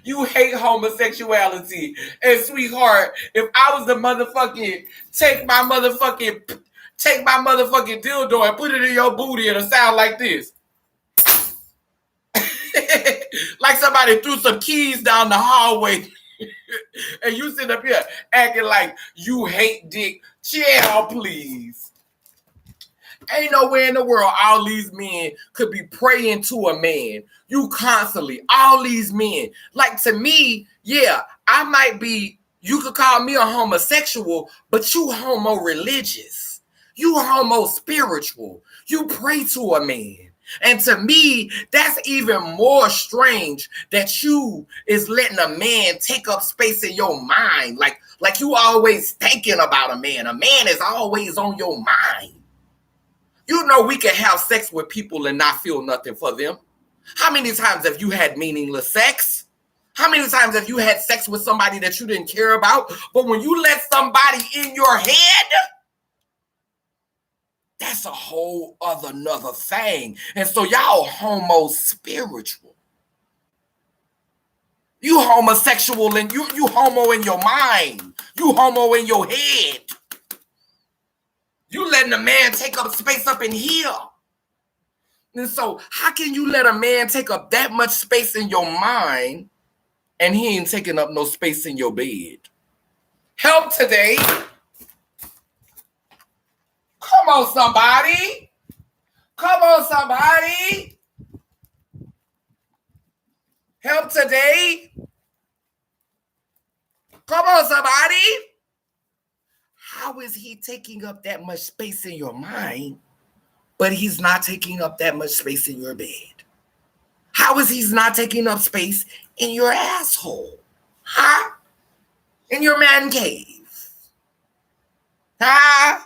you hate homosexuality. And sweetheart, if I was the motherfucking take my motherfucking dildo and put it in your booty, it'll sound like this. Like somebody threw some keys down the hallway. And you sit up here acting like you hate dick. Chill, please. Ain't nowhere in the world all these men could be praying to a man. You constantly, all these men. Like, to me, yeah, I might be, you could call me a homosexual, but you homo-religious. You homo-spiritual. You pray to a man. And to me, that's even more strange that you is letting a man take up space in your mind. Like you always thinking about a man. A man is always on your mind. You know we can have sex with people and not feel nothing for them. How many times have you had meaningless sex? How many times have you had sex with somebody that you didn't care about? But when you let somebody in your head, that's a whole other nother thing. And so y'all homo-spiritual. You homosexual and you homo in your mind. You homo in your head. You letting a man take up space up in here. And so how can you let a man take up that much space in your mind and he ain't taking up no space in your bed? Help today. Come on, somebody. Come on, somebody. Help today. Come on, somebody. How is he taking up that much space in your mind, but he's not taking up that much space in your bed? How is he not taking up space in your asshole? Huh? In your man cave? Huh?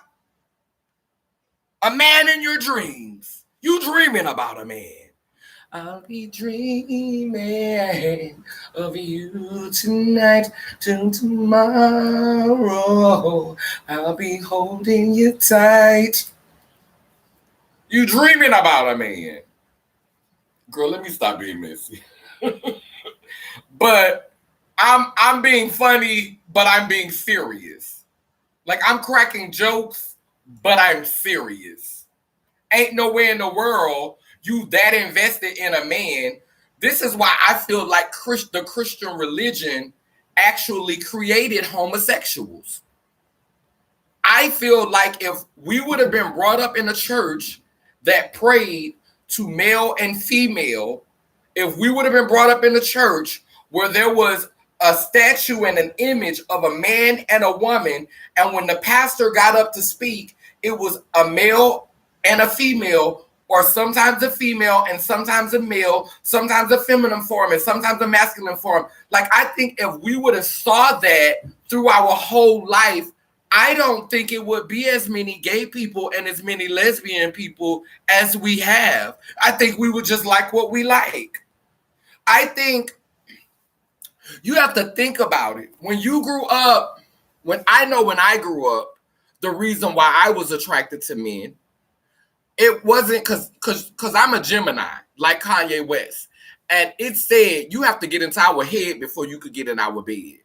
A man in your dreams. You dreaming about a man. I'll be dreaming of you tonight till tomorrow. I'll be holding you tight. You dreaming about a man. Girl, let me stop being messy. But I'm being funny, but I'm being serious. Like, I'm cracking jokes, but I'm serious. Ain't nowhere in the world you that invested in a man. This is why I feel like the Christian religion actually created homosexuals. I feel like if we would have been brought up in a church that prayed to male and female, if we would have been brought up in a church where there was a statue and an image of a man and a woman, and when the pastor got up to speak, it was a male and a female, or sometimes a female and sometimes a male, sometimes a feminine form and sometimes a masculine form. Like, I think if we would have saw that through our whole life, I don't think it would be as many gay people and as many lesbian people as we have. I think we would just like what we like. I think you have to think about it. When you grew up, when I grew up, the reason why I was attracted to men, it wasn't because I'm a Gemini, like Kanye West. And it said you have to get into our head before you could get in our bed.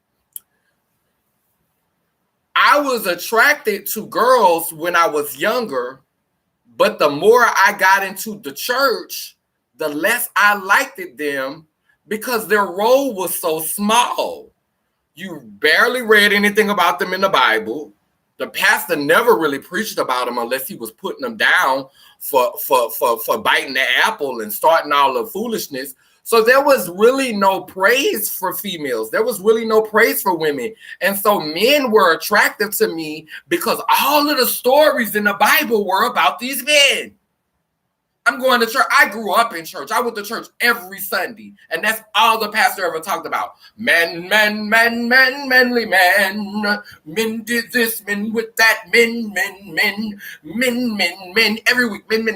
I was attracted to girls when I was younger, but the more I got into the church, the less I liked them because their role was so small. You barely read anything about them in the Bible. The pastor never really preached about them unless he was putting them down for biting the apple and starting all the foolishness. So there was really no praise for females. There was really no praise for women. And so men were attractive to me because all of the stories in the Bible were about these men. I'm going to church. I grew up in church. I went to church every Sunday. And that's all the pastor ever talked about. Men, manly men. Men did this, men with that, men. Every week. Men.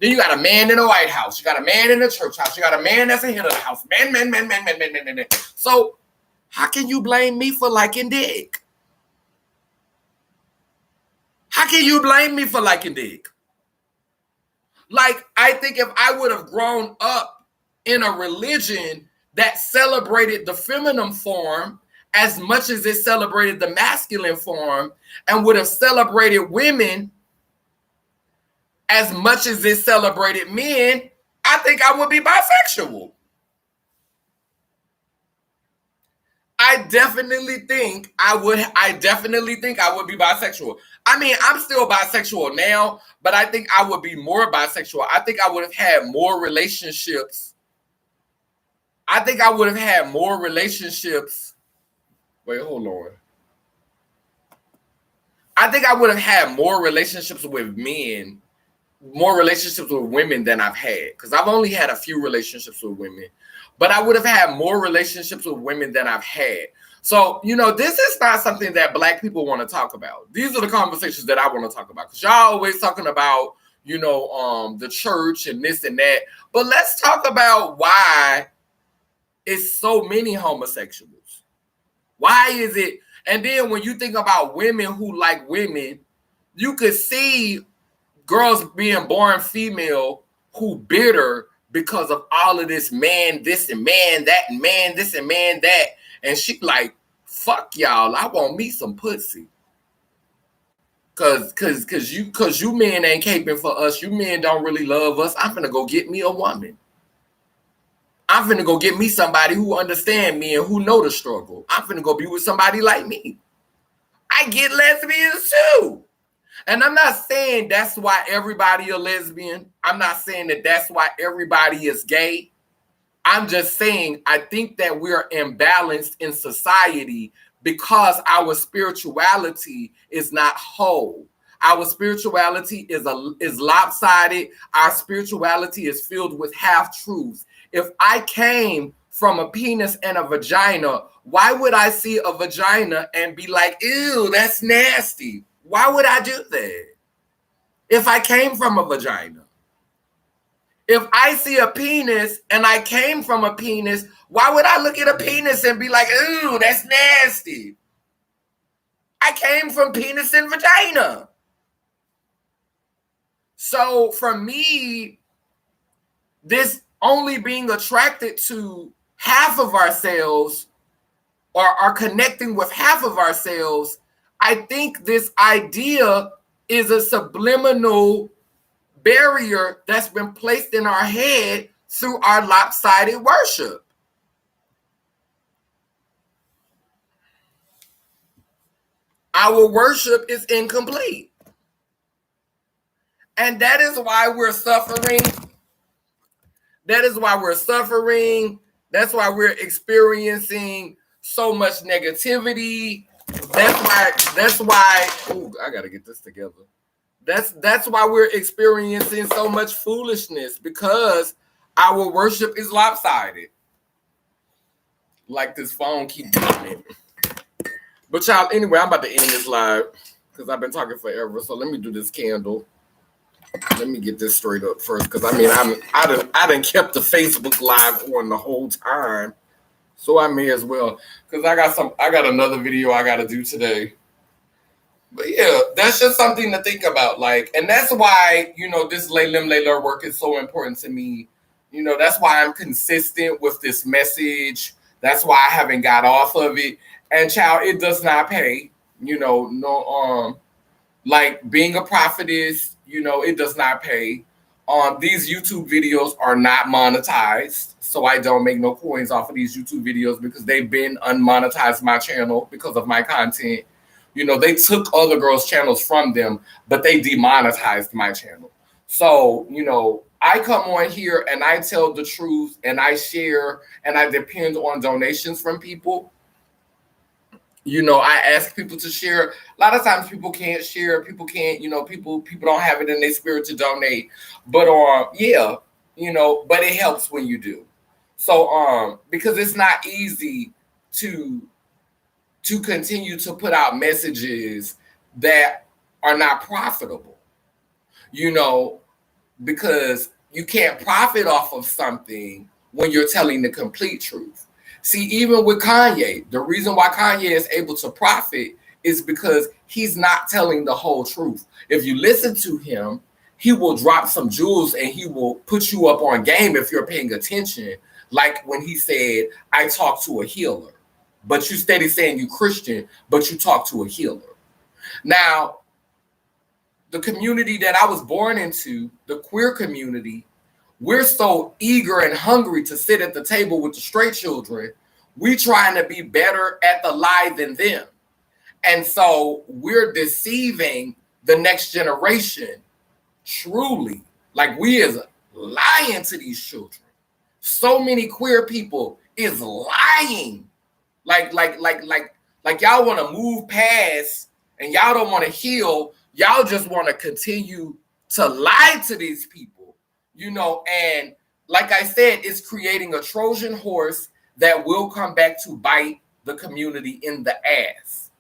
Then you got a man in the White House. You got a man in the church house. You got a man that's the head of the house. Men. So how can you blame me for liking dick? How can you blame me for liking dick? Like, I think if I would have grown up in a religion that celebrated the feminine form as much as it celebrated the masculine form and would have celebrated women as much as it celebrated men, I think I would be bisexual. I definitely think I would be bisexual. I mean, I'm still bisexual now, but I think I would be more bisexual. I think I would have had more relationships. Wait, hold on. I think I would have had more relationships with men, more relationships with women than I've had. Because I've only had a few relationships with women. But I would have had more relationships with women than I've had. So, this is not something that Black people want to talk about. These are the conversations that I want to talk about. Because y'all always talking about, the church and this and that. But let's talk about why it's so many homosexuals. Why is it? And then when you think about women who like women, you could see girls being born female who bitter because of all of this man, this and man, that, and man, this and man, that. And she like, fuck y'all, I want me some pussy. Cause you men ain't caping for us. You men don't really love us. I'm finna go get me a woman. I'm finna go get me somebody who understand me and who know the struggle. I'm finna go be with somebody like me. I get lesbians too. And I'm not saying that's why everybody a lesbian. I'm not saying that that's why everybody is gay. I'm just saying I think that we're imbalanced in society because our spirituality is not whole. Our spirituality is lopsided. Our spirituality is filled with half-truths. If I came from a penis and a vagina, why would I see a vagina and be like, ew, that's nasty? Why would I do that? If I came from a vagina. If I see a penis and I came from a penis, why would I look at a penis and be like, ooh, that's nasty? I came from penis and vagina. So for me, this only being attracted to half of ourselves or are connecting with half of ourselves, I think this idea is a subliminal barrier that's been placed in our head through our lopsided worship. Our worship is incomplete. And that is why we're suffering. That's why we're experiencing so much negativity. That's why, ooh, I gotta get this together. That's why we're experiencing so much foolishness, because our worship is lopsided. Like this phone keep doing it. But y'all, anyway, I'm about to end this live because I've been talking forever. So let me do this candle. Let me get this straight up first, because I mean I done kept the Facebook live on the whole time, so I may as well, because I got another video I got to do today. But yeah, that's just something to think about, like, and that's why, you know, this Laylim Layler work is so important to me. You know, that's why I'm consistent with this message. That's why I haven't got off of it. And child, it does not pay. You know, no like being a prophetess, you know, it does not pay. These YouTube videos are not monetized, so I don't make no coins off of these YouTube videos because they've been unmonetized my channel because of my content. You know, they took other girls' channels from them, but they demonetized my channel. So, you know, I come on here and I tell the truth and I share and I depend on donations from people. You know, I ask people to share. A lot of times people can't share. People can't, you know, people don't have it in their spirit to donate. But yeah, you know, but it helps when you do. So because it's not easy to continue to put out messages that are not profitable. You know, because you can't profit off of something when you're telling the complete truth. See, even with Kanye, the reason why Kanye is able to profit is because he's not telling the whole truth. If you listen to him, he will drop some jewels and he will put you up on game if you're paying attention. Like when he said, I talk to a healer, but you steady saying you Christian, but you talk to a healer. Now, the community that I was born into, the queer community, we're so eager and hungry to sit at the table with the straight children. We trying to be better at the lie than them. And so we're deceiving the next generation truly. Like we is lying to these children. So many queer people is lying. Like y'all want to move past and y'all don't want to heal. Y'all just want to continue to lie to these people. You know, and like I said, it's creating a Trojan horse that will come back to bite the community in the ass.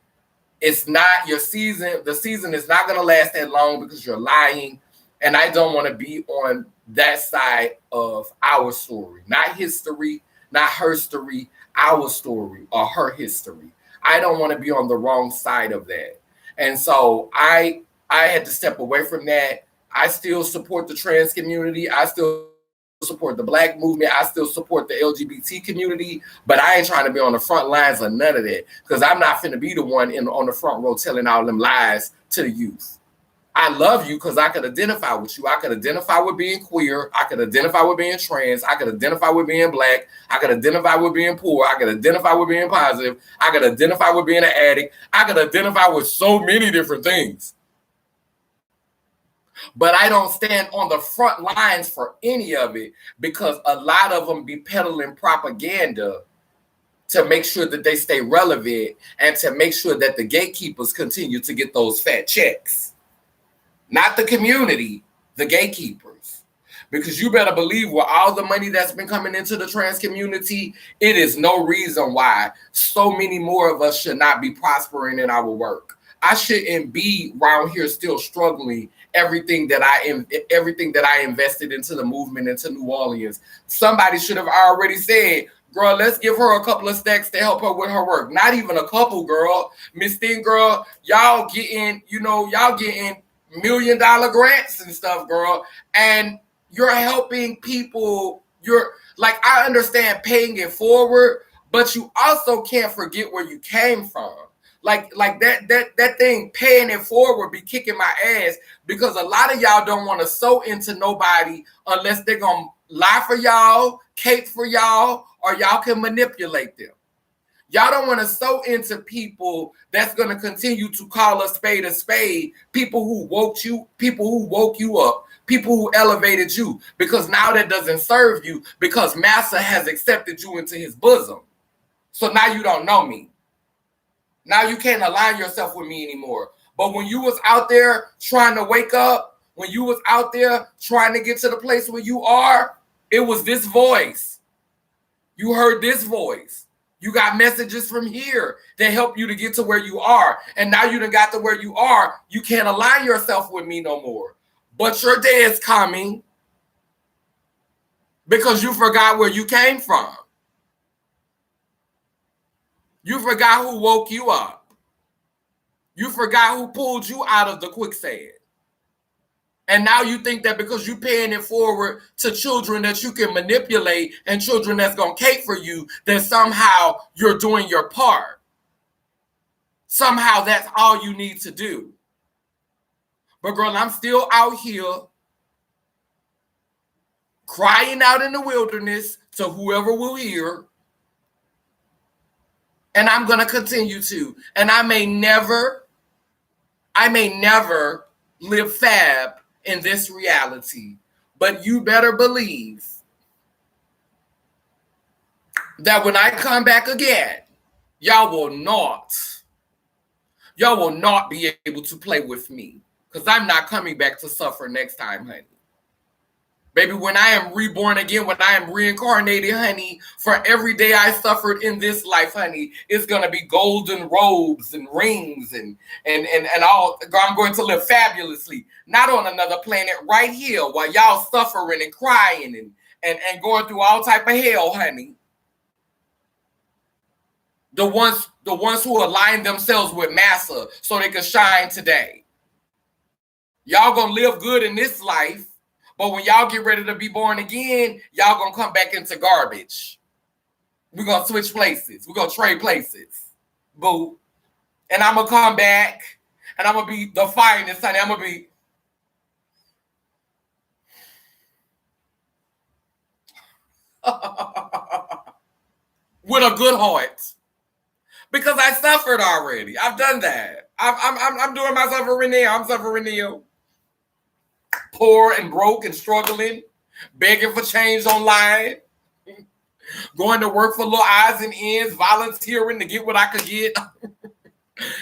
It's not your season. The season is not going to last that long because you're lying. And I don't want to be on that side of our story, not history, not her story, our story or her history. I don't want to be on the wrong side of that. And so I had to step away from that. I still support the trans community. I still support the Black movement. I still support the LGBT community, but I ain't trying to be on the front lines of none of that because I'm not finna be the one on the front row telling all them lies to the youth. I love you because I could identify with you. I could identify with being queer. I could identify with being trans. I could identify with being Black. I could identify with being poor. I could identify with being positive. I could identify with being an addict. I could identify with so many different things. But I don't stand on the front lines for any of it because a lot of them be peddling propaganda to make sure that they stay relevant and to make sure that the gatekeepers continue to get those fat checks. Not the community, the gatekeepers. Because you better believe with all the money that's been coming into the trans community, it is no reason why so many more of us should not be prospering in our work. I shouldn't be around here still struggling everything that I invested into the movement into New Orleans. Somebody should have already said, girl, let's give her a couple of stacks to help her with her work. Not even a couple, girl. Miss Thing, girl, y'all getting $1 million grants and stuff, girl. And you're helping people. You're like, I understand paying it forward, but you also can't forget where you came from. Like that thing paying it forward be kicking my ass because a lot of y'all don't want to sew into nobody unless they're gonna lie for y'all, cape for y'all, or y'all can manipulate them. Y'all don't want to sew into people that's gonna continue to call a spade, people who woke you up, people who elevated you, because now that doesn't serve you because Master has accepted you into his bosom. So now you don't know me. Now you can't align yourself with me anymore. But when you was out there trying to wake up, when you was out there trying to get to the place where you are, it was this voice. You heard this voice. You got messages from here that help you to get to where you are. And now you done got to where you are. You can't align yourself with me no more. But your day is coming because you forgot where you came from. You forgot who woke you up. You forgot who pulled you out of the quicksand. And now you think that because you're paying it forward to children that you can manipulate and children that's going to cater for you, that somehow you're doing your part. Somehow that's all you need to do. But girl, I'm still out here crying out in the wilderness to whoever will hear. And I'm going to continue to. And I may never live fab in this reality. But you better believe that when I come back again, y'all will not be able to play with me. Because I'm not coming back to suffer next time, honey. Baby, when I am reborn again, when I am reincarnated, honey, for every day I suffered in this life, honey, it's going to be golden robes and rings and all. I'm going to live fabulously, not on another planet, right here while y'all suffering and crying and going through all type of hell, honey. The ones who align themselves with massa so they can shine today. Y'all going to live good in this life. But when y'all get ready to be born again, y'all gonna come back into garbage. We're gonna switch places. We're gonna trade places. Boo. And I'm gonna come back and I'm gonna be the finest, honey. I'm gonna be with a good heart. Because I suffered already. I've done that. I'm doing my suffering now. I'm suffering now. Poor and broke and struggling, begging for change online, going to work for little odds and ends, volunteering to get what I could get.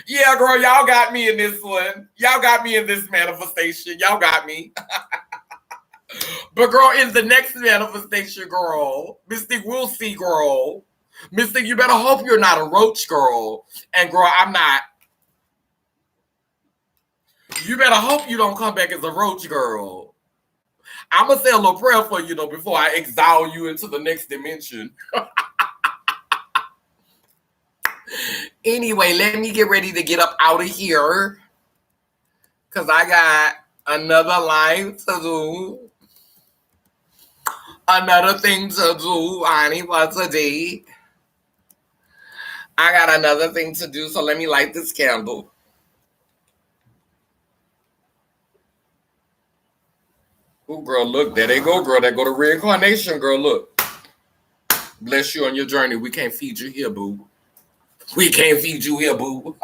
Yeah, girl, y'all got me in this one. Y'all got me in this manifestation. Y'all got me. But girl, in the next manifestation, girl, Mystic will see, girl. Mystic, you better hope you're not a roach, girl. And girl, I'm not. You better hope you don't come back as a roach, girl. I'm going to say a little prayer for you, though, before I exile you into the next dimension. Anyway, let me get ready to get up out of here. Because I got another line to do. Another thing to do, honey, for today. I got another thing to do, so let me light this candle. Oh, girl, look, there they go, girl. There go the reincarnation, girl, look. Bless you on your journey. We can't feed you here, boo. We can't feed you here, boo.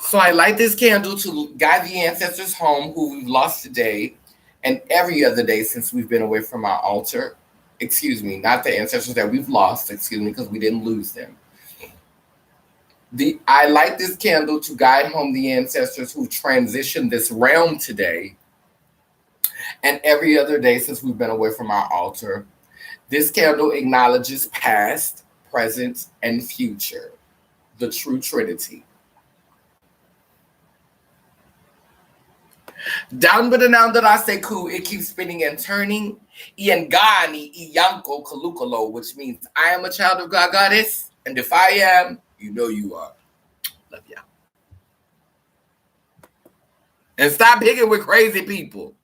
So I light this candle to guide the ancestors home who we've lost today and every other day since we've been away from our altar. Excuse me, not the ancestors that we've lost, excuse me, because we didn't lose them. I light this candle to guide home the ancestors who transitioned this realm today and every other day since we've been away from our altar. This candle acknowledges past, present, and future, the true Trinity. Down with the noun that I say cool, it keeps spinning and turning. Iangani, Iyanko, Kalukalo, which means I am a child of God, goddess, and if I am, you know you are. Love ya. And stop picking with crazy people.